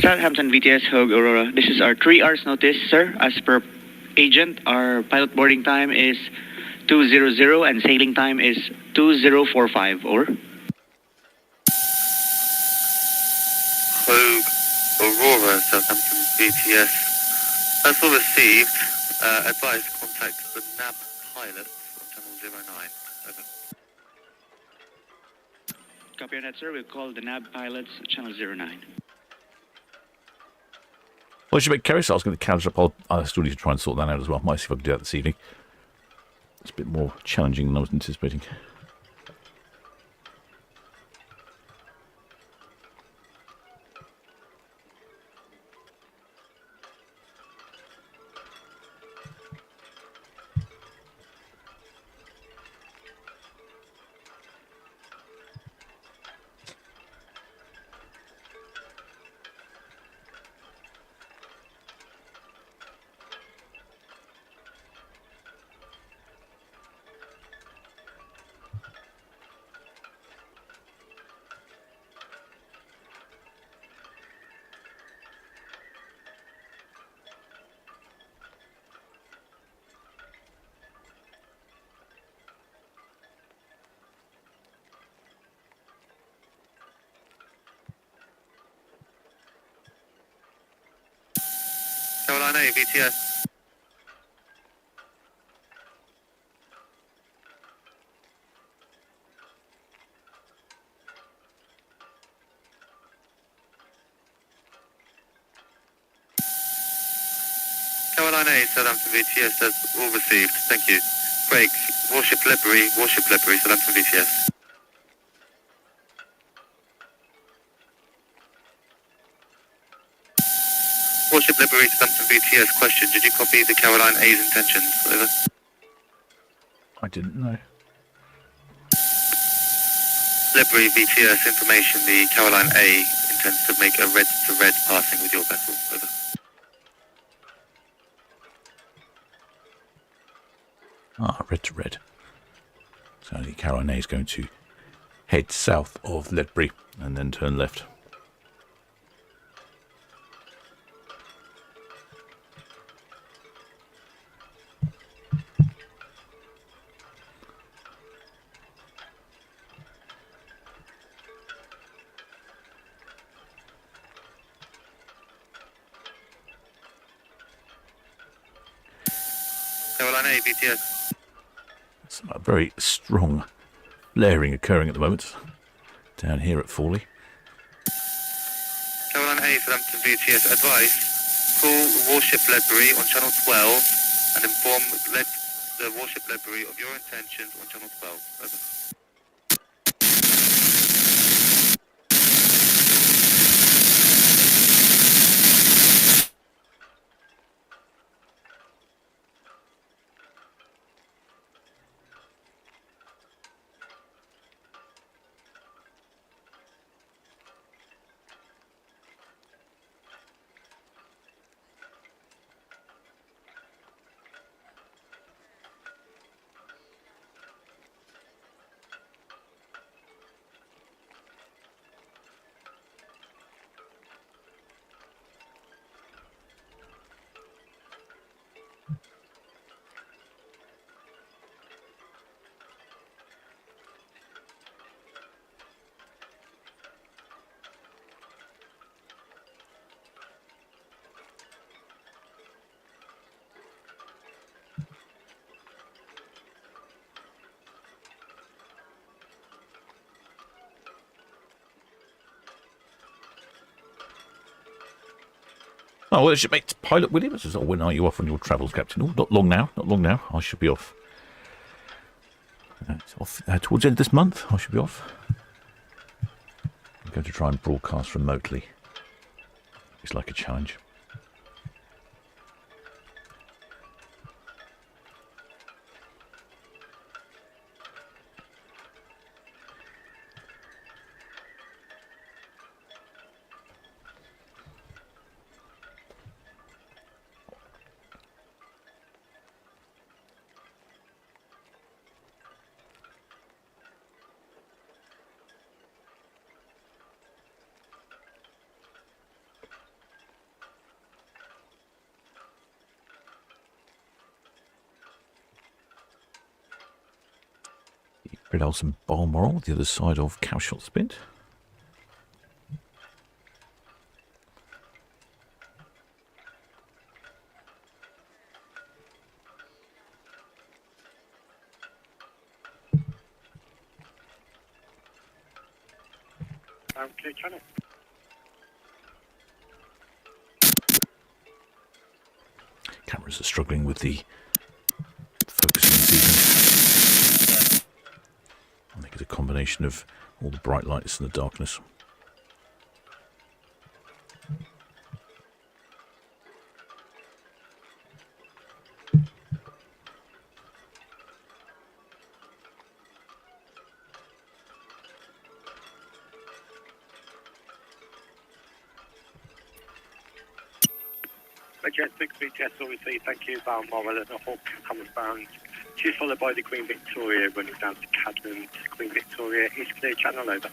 Southampton VTS, Hogue Aurora. This is our 3 hours notice, sir. As per agent, our pilot boarding time is 2:00 and sailing time is 2045. Over. Hogue Aurora, Southampton VTS. That's all received. Advise contact the NAB pilots on channel 09. Over. Copy on that, sir. We'll call the NAB pilots, channel 09. Well, should make Kerry, so I was going to catch up. I still need to try and sort that out as well. Might see if I can do that this evening. It's a bit more challenging than I was anticipating. Carolina A, VTS. Carolina A, Southampton VTS, that's all received. Thank you. Break. Warship Liberty, Southampton VTS. Warship Liberty, Southampton VTS. Question, did you copy the Carolina A's intentions? Over. I didn't know. Liberty VTS information, the Carolina A intends to make a red-to-red passing with your vessel. Over. Ah, red to red. So the Carolina is going to head south of Ledbury and then turn left. Carolina A, VTS. Some very strong flaring occurring at the moment down here at Fawley. Carolina A, Southampton VTS. Advice, call Warship Ledbury on channel 12 and inform the Warship Ledbury of your intentions on channel 12. Over. Oh, well, shipmate Pilot Williams says, oh, when are you off on your travels, Captain? Oh, not long now, not long now. I should be off. It's off towards the end of this month. I should be off. I'm going to try and broadcast remotely. It's like a challenge. Red Olsen Balmoral, the other side of Cowshot Spit. outbound clear channel. Cameras are struggling with the focusing this evening. I think it's a combination of all the bright lights and the darkness. Jet 6 BTS, obviously, thank you, Balmoral at the Hawk, Hammersbound. She's followed by the Queen Victoria, running down to Cadland. Queen Victoria is clear channel, over.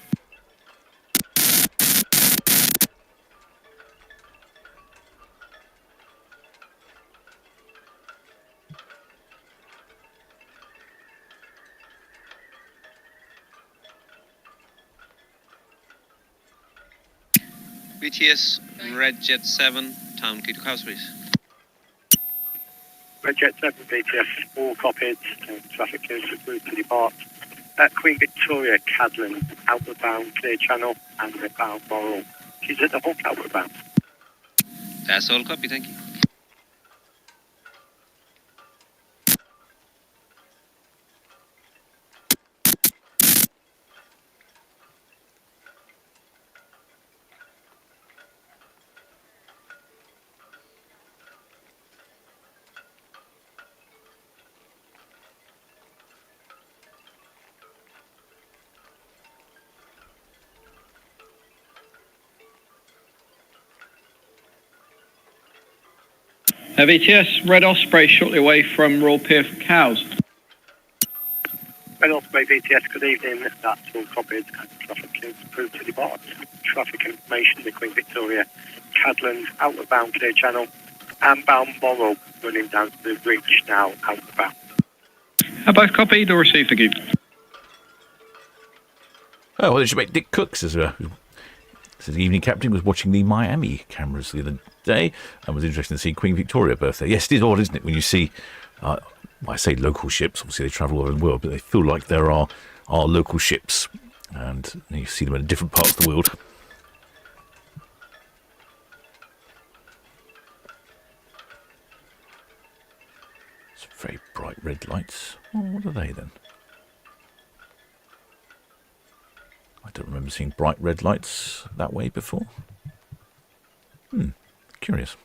BTS, Red Jet 7, Town Quay to House, please. Red Jet 7 BTS, all copied, traffic clear to depart. Queen Victoria, Cadland, outward bound, clear channel, and the Balmoral. She's at the Hawk, outward bound. That's all copy, thank you. VTS, Red Osprey shortly away from Royal Pier for Cows. Red Osprey BTS, good evening. That's all copied and traffic clear to depart. Traffic information, the Queen Victoria, Cadland, outward bound clear channel, and Balmoral running down to the bridge now, outward bound. Both copied or received, thank you. Oh, well, they should make Dick Cooks as well. So the evening captain was watching the Miami cameras the other day and was interested to see Queen Victoria birthday. Yes, it is odd, isn't it, when you see, I say local ships, obviously they travel all over the world, but they feel like there are local ships, and you see them in different parts of the world. Some very bright red lights. Oh, what are they then? I don't remember seeing bright red lights that way before. Curious.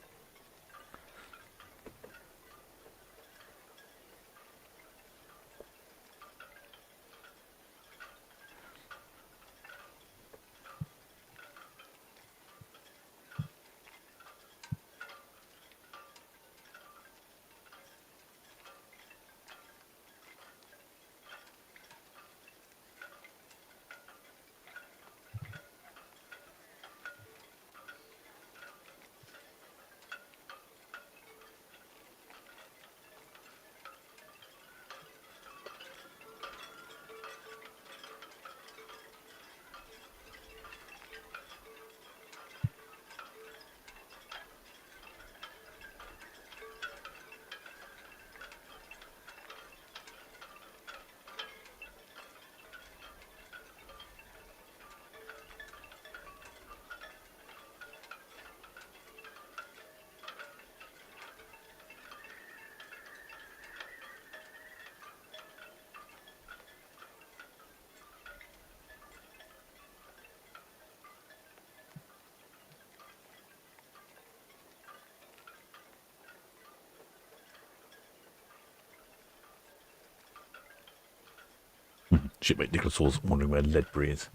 Shipmate Nicholas Hall's wondering where Ledbury is.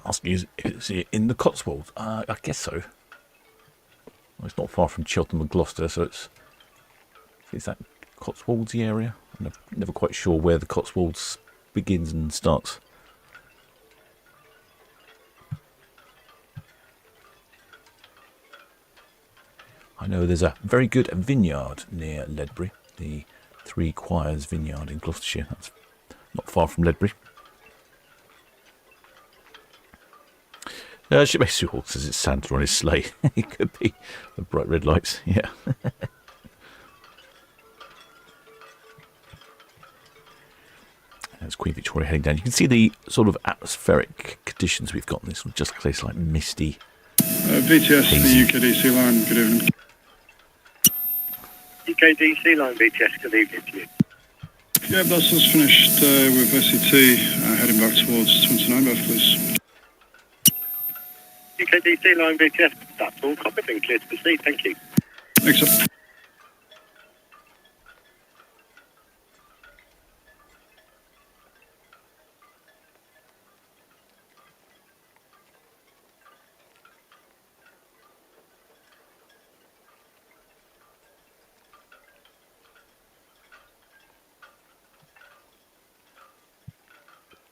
Asking is it in the Cotswolds? I guess so. Well, it's not far from Cheltenham and Gloucester, so is that Cotswoldsy area? I'm never quite sure where the Cotswolds begins and starts. I know there's a very good vineyard near Ledbury, the Three Choirs Vineyard in Gloucestershire. That's not far from Ledbury. She basically says it's Santa on his sleigh. It could be the bright red lights. Yeah. That's Queen Victoria heading down. You can see the sort of atmospheric conditions we've got in this one. Just place like misty. VTS, hazy. the UKDC line, good evening. UKDC line, BTS, good evening to you. Yeah, that's us finished with SET, heading back towards 29 Beth, please. UKDC line, BTS, that's all copied and clear to proceed, thank you. Thanks, sir.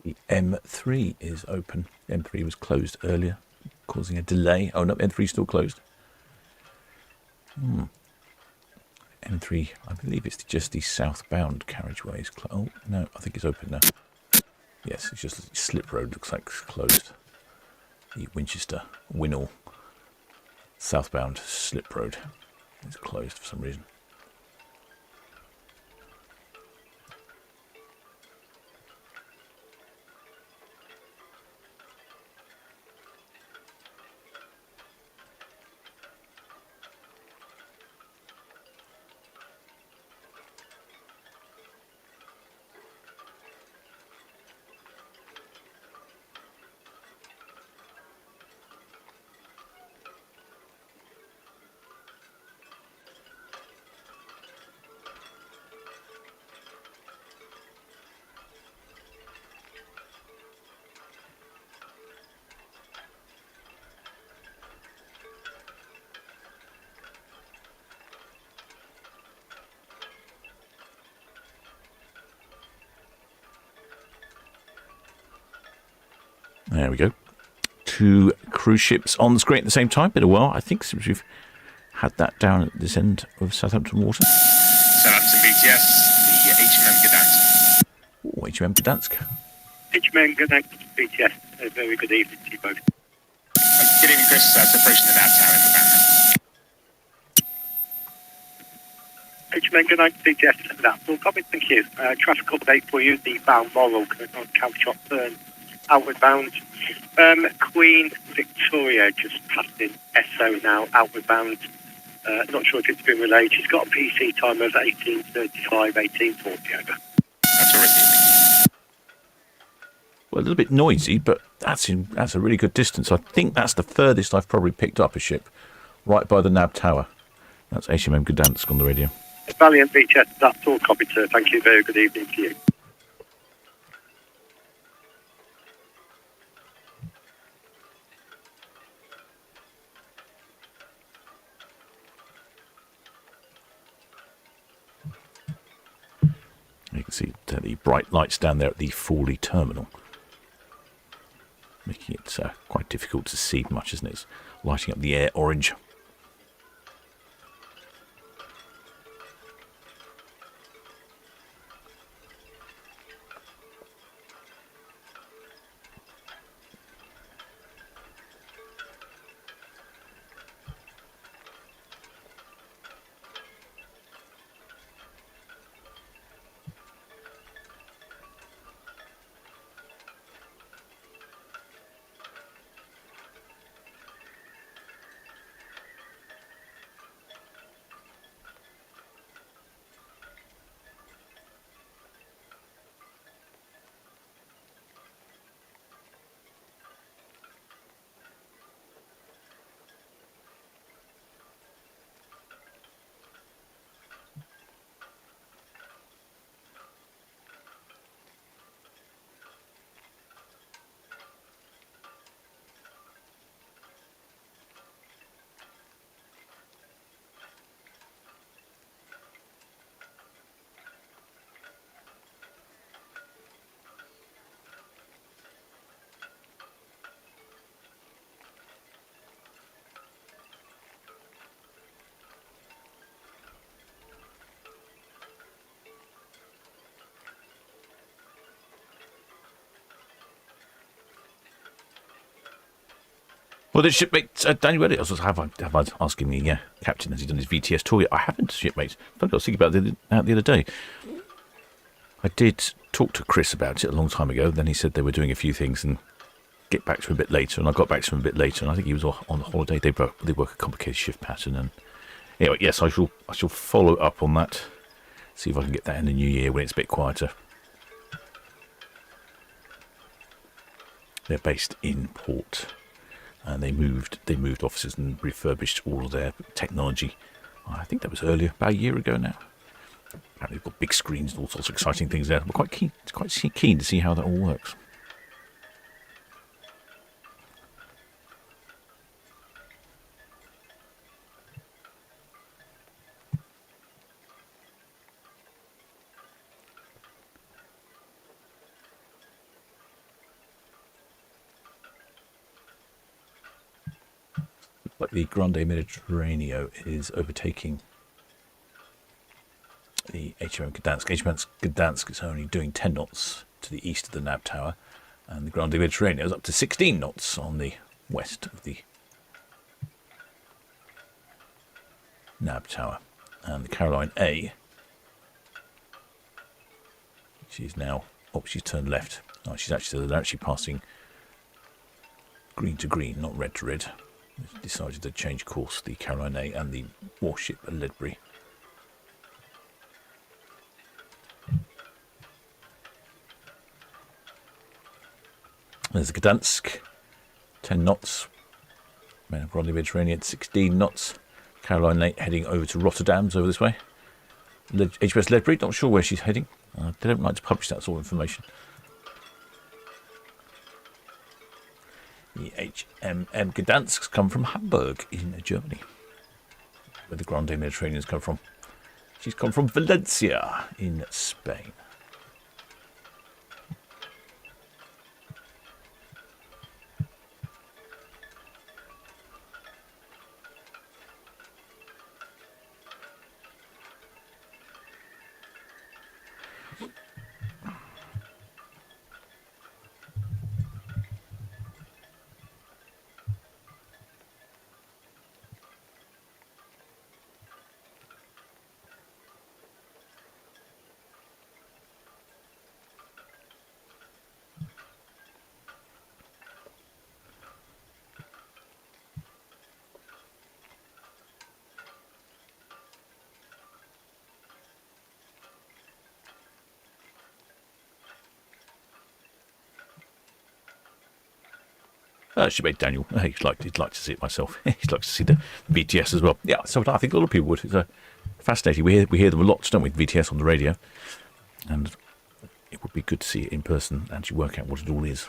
The M3 is open. M3 was closed earlier, causing a delay. Oh no, M3 is still closed. M3, I believe it's just the southbound carriageway is closed. Oh no, I think it's open now. Yes, it's just the slip road looks like it's closed. The Winchester Winnall southbound slip road is closed for some reason. There we go. 2 cruise ships on the screen at the same time. Been a while, I think, since we've had that down at this end of Southampton water. Southampton BTS, the HMM Gdansk. Oh, HMM Gdansk. HMM Gdansk, BTS, a very good evening to you both. Good evening, Chris. That's approaching the nav tower in the background. HMM Gdansk, BTS, that's all copied, thank you. Traffic update for you, the Balmoral, Calshot Burn, outward bound. Queen Victoria just passing SO now, outward bound. Not sure if it's been relayed. She's got a PC time of 18:35, 18:40 over. That's all received. Well, a little bit noisy, but that's a really good distance. I think that's the furthest I've probably picked up a ship, right by the nav tower. That's HMM Gdansk on the radio. Valiant BTS, that's all copied, sir. Thank you. Very good evening to you. You can see the bright lights down there at the Fawley terminal, making it quite difficult to see much, isn't it? It's lighting up the air orange. Well, the shipmate Daniel Elliott, have I asking me, Captain, has he done his VTS tour yet? I haven't, shipmate. I was thinking about that the other day. I did talk to Chris about it a long time ago. Then he said they were doing a few things and get back to him a bit later. And I got back to him a bit later, and I think he was on holiday. They work a complicated shift pattern. And anyway, yes, I shall follow up on that. See if I can get that in the new year when it's a bit quieter. They're based in port. And they moved offices and refurbished all of their technology. I think that was earlier, about a year ago now. Apparently they've got big screens and all sorts of exciting things there. We're quite keen to see how that all works. But the Grande Mediterraneo is overtaking the HMM Gdansk. HMM Gdansk is only doing 10 knots to the east of the Nav Tower, and the Grande Mediterraneo is up to 16 knots on the west of the Nav Tower. And the Caroline A, she's turned left. Oh, they're actually passing green to green, not red to red. Decided to change course, the Caroline A and the warship Ledbury. There's the Gdansk, 10 knots. Grande Mediterranean, 16 knots. Caroline A heading over to Rotterdam's over this way. HMS Ledbury, not sure where she's heading. They don't like to publish that sort of information. The HMM Gdansk's come from Hamburg in Germany, where the Grande Mediterranean's come from. She's come from Valencia in Spain. Shipmate Daniel, he'd like to see it myself. He'd like to see the VTS as well. Yeah, so I think a lot of people would. It's fascinating. We hear them a lot, don't we? VTS on the radio, and it would be good to see it in person and actually work out what it all is.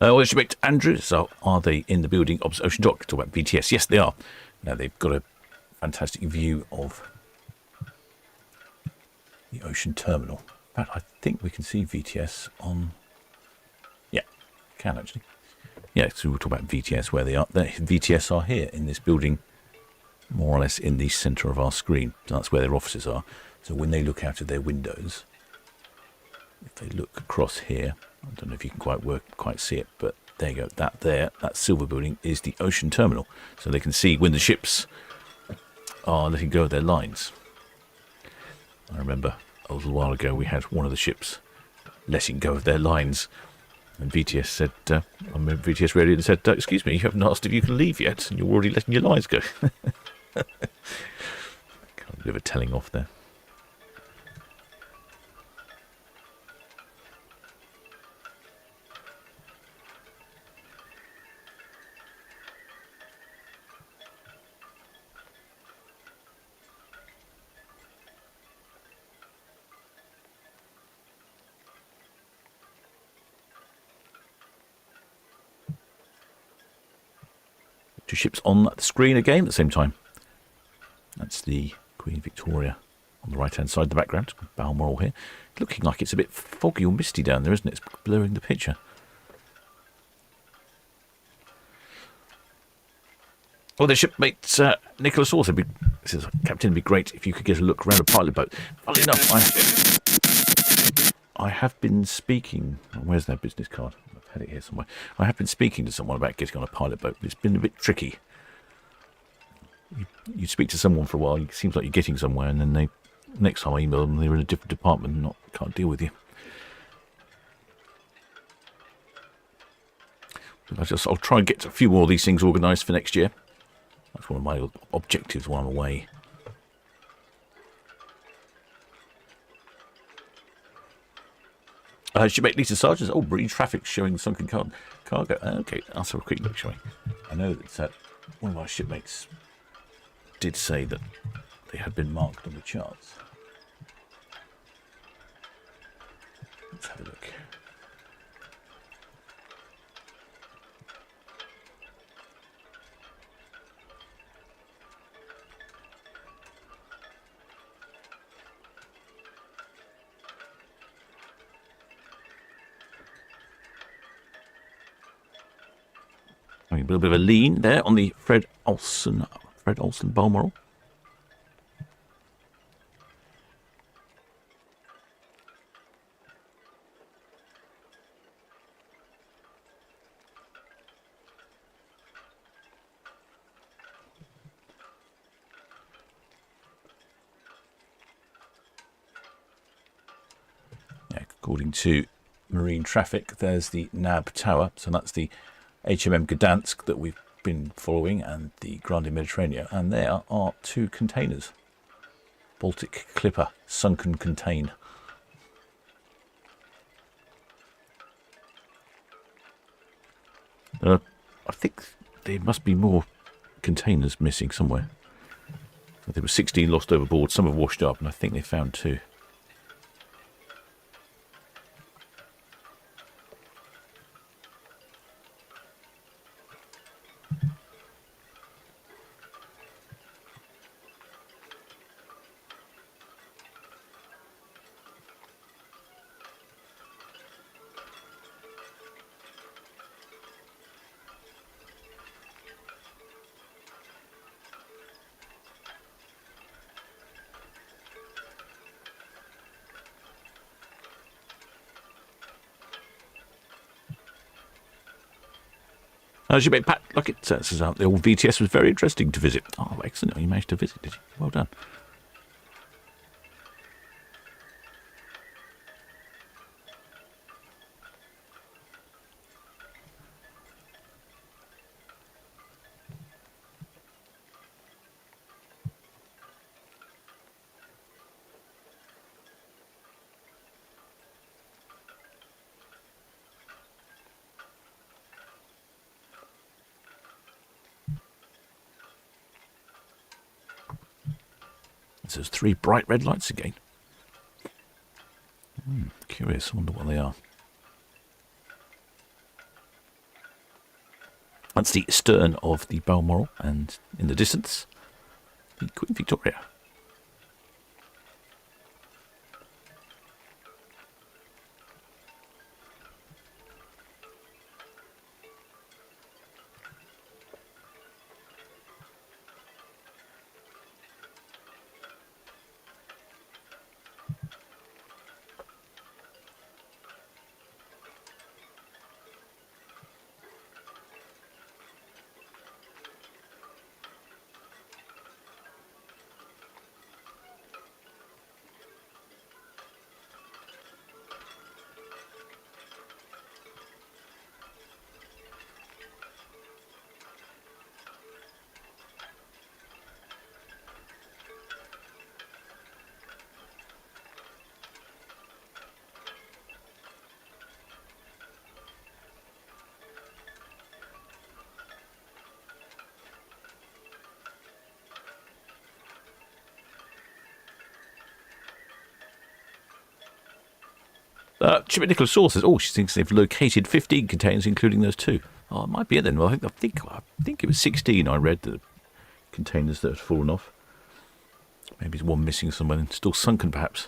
Well, shipmate Andrew, so are they in the building opposite Ocean Dock? Talk about VTS. Yes, they are. Now they've got a fantastic view of the ocean terminal. In fact, I think we can see VTS on... Yeah, can actually. Yeah, so we'll talk about VTS, where they are. The VTS are here in this building, more or less in the centre of our screen. So that's where their offices are. So when they look out of their windows, if they look across here, I don't know if you can quite see it, but there you go. That silver building is the ocean terminal, so they can see when the ships are letting go of their lines. I remember a little while ago we had one of the ships letting go of their lines, and VTS said, VTS radio and said, "Excuse me, you haven't asked if you can leave yet, and you're already letting your lines go." A bit of a telling off there. Two ships on the screen again at the same time. That's the Queen Victoria on the right-hand side of the background. Balmoral here. Looking like it's a bit foggy or misty down there, isn't it? It's blurring the picture. Well, their shipmate Nicholas also says, "Captain, it'd be great if you could get a look around a pilot boat." Funnily enough, I have been speaking. Where's their business card? I've had it here somewhere. I have been speaking to someone about getting on a pilot boat, but it's been a bit tricky. You speak to someone for a while, it seems like you're getting somewhere, and then next time I email them, they're in a different department and can't deal with you. I'll try and get a few more of these things organised for next year. That's one of my objectives while I'm away. Shipmate Lisa Sargent. Oh, marine traffic showing sunken cargo. Okay, I'll have a quick look, shall we? I know that one of our shipmates did say that they had been marked on the charts. Let's have a look. A little bit of a lean there on the Fred Olsen Balmoral. Yeah, according to marine traffic, there's the Nab Tower, so that's the HMM Gdansk that we've been following, and the Grande Mediterranean, and there are two containers. Baltic Clipper, sunken contained. I think there must be more containers missing somewhere. There were 16 lost overboard, some have washed up, and I think they found two. As you may, Pat Luckett says, the old VTS was very interesting to visit. Oh, excellent. You managed to visit, did you? Well done. There's three bright red lights again. Curious, I wonder what they are. That's the stern of the Balmoral, and in the distance, the Queen Victoria. Chip Nicholas Shaw says, she thinks they've located 15 containers, including those two. Oh, it might be it then. Well, I think it was 16 I read, the containers that had fallen off. Maybe there's one missing somewhere and still sunken, perhaps.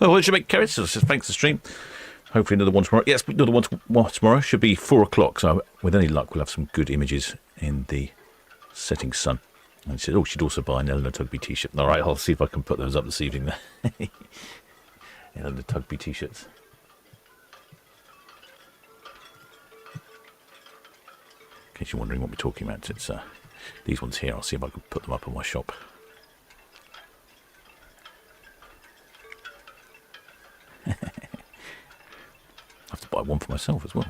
Oh, well, it should make carrots. So thanks for the stream. Hopefully another one tomorrow. Yes, another one tomorrow. Should be 4 o'clock. So with any luck, we'll have some good images in the setting sun. And he said, she'd also buy an Eleanor Tugby t-shirt. All right, I'll see if I can put those up this evening there. Eleanor Tugby t-shirts. In case you're wondering what we're talking about, it's these ones here. I'll see if I can put them up on my shop. I have to buy one for myself as well.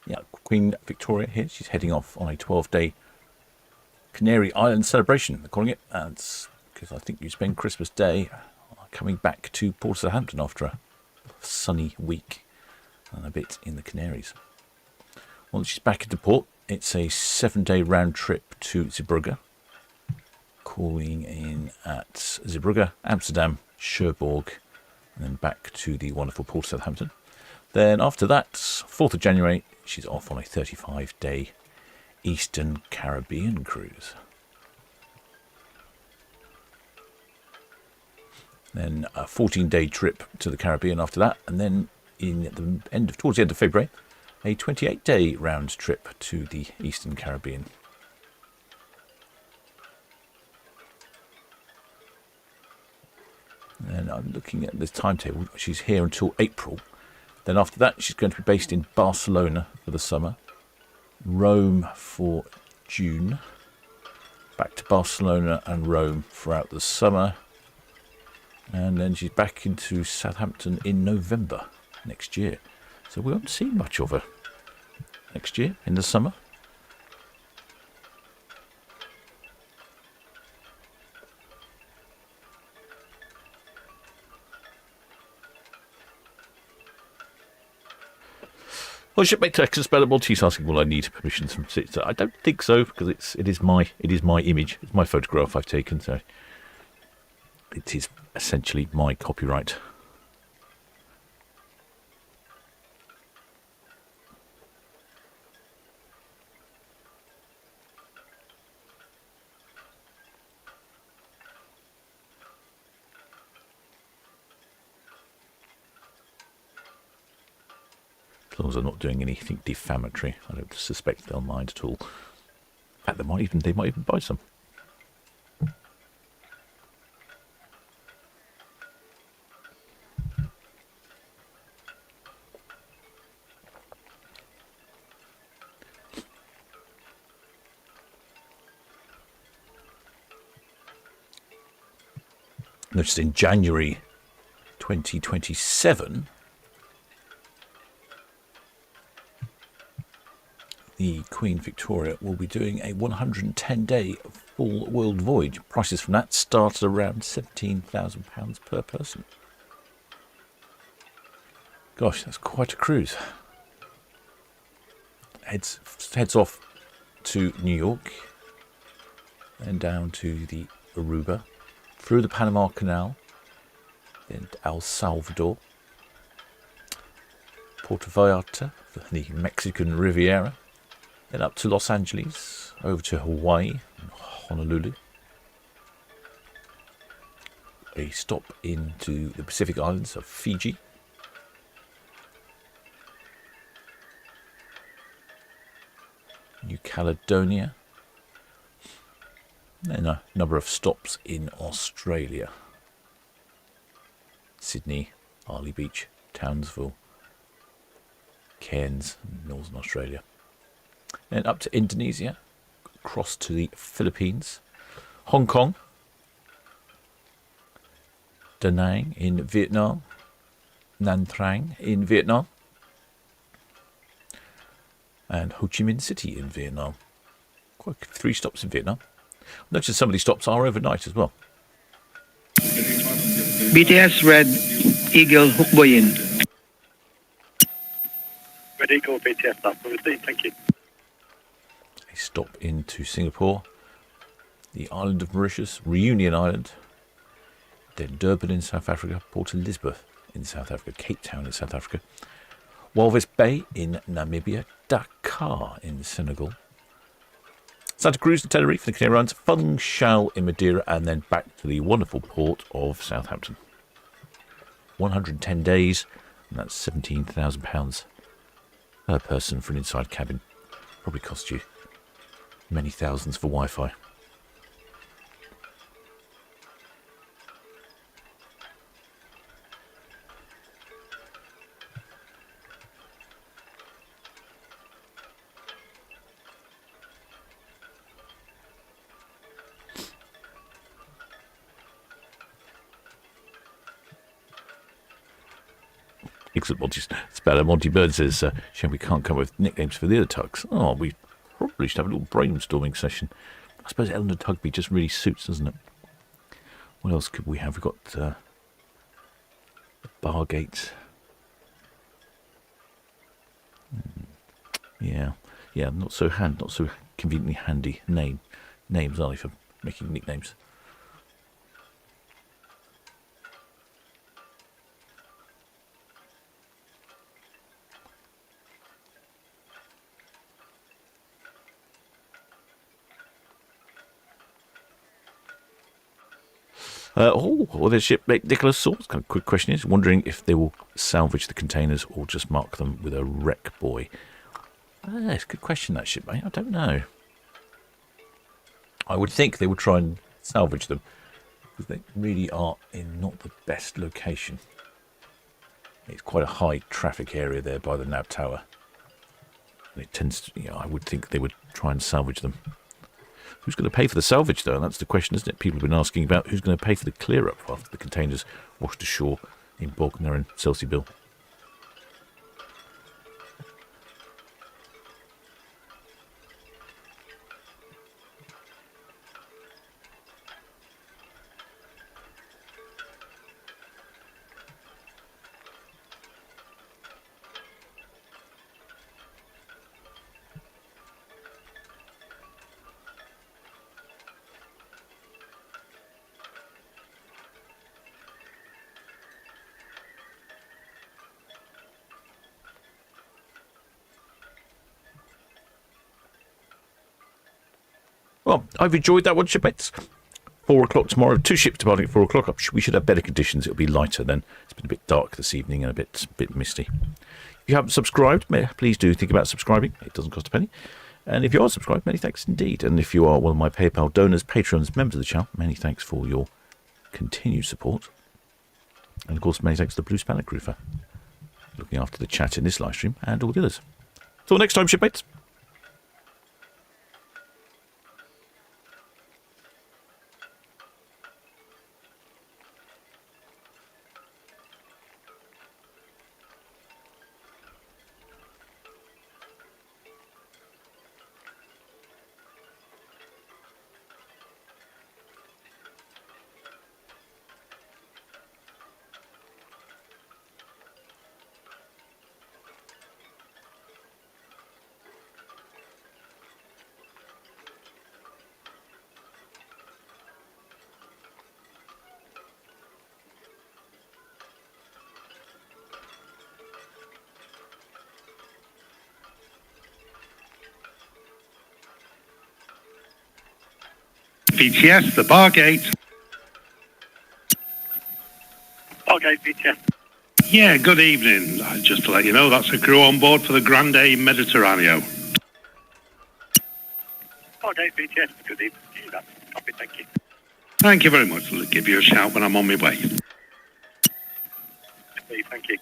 Yeah, Queen Victoria here. She's heading off on a 12-day Canary Islands celebration, they're calling it. That's because I think you spend Christmas Day coming back to Port Southampton after a sunny week and a bit in the Canaries. Once she's back into port, it's a 7-day round trip to Zeebrugge, calling in at Zeebrugge, Amsterdam, Cherbourg, and then back to the wonderful Port Southampton. Then after that, 4th of January, she's off on a 35-day Eastern Caribbean cruise. Then a 14-day trip to the Caribbean after that, and then towards the end of February, a 28-day round trip to the Eastern Caribbean. And I'm looking at this timetable. She's here until April. Then after that, she's going to be based in Barcelona for the summer, Rome for June, back to Barcelona and Rome throughout the summer, and then she's back into Southampton in November next year. So we won't see much of her next year in the summer. Well, shipmate Texas Bella Maltese asking, will I need permission from City? I don't think so, because it is my image, it's my photograph I've taken, so it is essentially my copyright. As long as I'm not doing anything defamatory, I don't suspect they'll mind at all. In fact, they might even buy some. Noticed in January 2027. The Queen Victoria will be doing a 110-day full world voyage. Prices from that start at around £17,000 per person. Gosh, that's quite a cruise. Heads off to New York, then down to the Aruba, through the Panama Canal, then to El Salvador, Puerto Vallarta, the Mexican Riviera, then up to Los Angeles, over to Hawaii and Honolulu, a stop into the Pacific Islands of Fiji. New Caledonia. And a number of stops in Australia. Sydney, Arley Beach, Townsville, Cairns, Northern Australia. And up to Indonesia, across to the Philippines, Hong Kong, Da Nang in Vietnam, Nha Trang in Vietnam, and Ho Chi Minh City in Vietnam. Quite 3 stops in Vietnam. Notice some of these stops are overnight as well. BTS Red Eagle Hukboyin. Red Eagle BTS up. Thank you. A stop into Singapore, the island of Mauritius, Reunion Island, then Durban in South Africa, Port Elizabeth in South Africa, Cape Town in South Africa, Walvis Bay in Namibia, Dakar in Senegal, Santa Cruz in Tenerife in the Canary Islands, Funchal in Madeira, and then back to the wonderful port of Southampton. 110 days, and that's £17,000 per person for an inside cabin. Probably cost you many thousands for Wi-Fi. Excellent, Monty. Sparrow Monty Bird says, Shame we can't come up with nicknames for the other tugs. Oh, we probably should have a little brainstorming session. I suppose Eleanor Tugby just really suits, doesn't it? What else could we have? We've got Bargate. Yeah, not so conveniently handy names, are they, for making nicknames? There's shipmate Nicholas Swords. Kind of quick question is wondering if they will salvage the containers or just mark them with a wreck buoy. It's a good question, that shipmate. I don't know. I would think they would try and salvage them because they really are in not the best location. It's quite a high traffic area there by the Nav Tower. And it tends to, I would think they would try and salvage them. Who's going to pay for the salvage, though? And that's the question, isn't it? People have been asking about who's going to pay for the clear-up after the containers washed ashore in Bognor and Selseybill. Well, I've enjoyed that one, shipmates. 4 o'clock tomorrow. 2 ships departing at 4 o'clock. We should have better conditions. It'll be lighter then. It's been a bit dark this evening and a bit misty. If you haven't subscribed, please do think about subscribing. It doesn't cost a penny. And if you are subscribed, many thanks indeed. And if you are one of my PayPal donors, patrons, members of the channel, many thanks for your continued support. And of course, many thanks to the Blue Spanner crew for looking after the chat in this live stream and all the others. Till next time, shipmates. BTS, the bar gate. Okay, BTS. Yeah, good evening. Just to let you know, that's a crew on board for the Grande Mediterraneo. Okay, BTS. Good evening to you. That's copy. Thank you. Thank you very much. I'll give you a shout when I'm on my way. Thank you.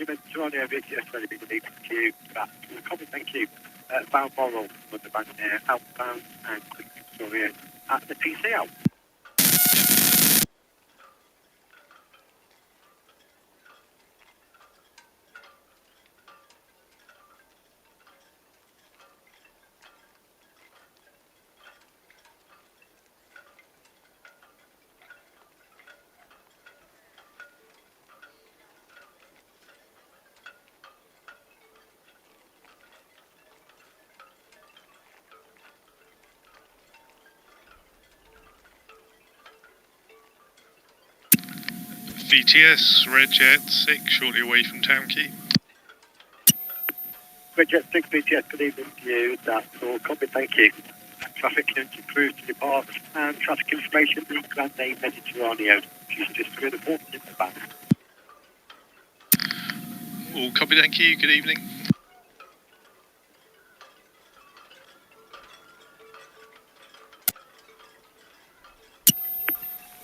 Mediterranean BTS ready to be to you. Copy, thank you. Balmoral with the bank there, outbound and quick Victoria at the PCL. VTS, Red Jet 6, shortly away from Town Quay. Red Jet 6 BTS, good evening to you. That's all. Copy, thank you. Traffic improved to depart and traffic information, the Grande Mediterraneo. She's just through the port in the back. All copy, thank you. Good evening.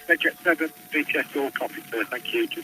Red Jet 7, VTS all copy, sir. Thank you. Just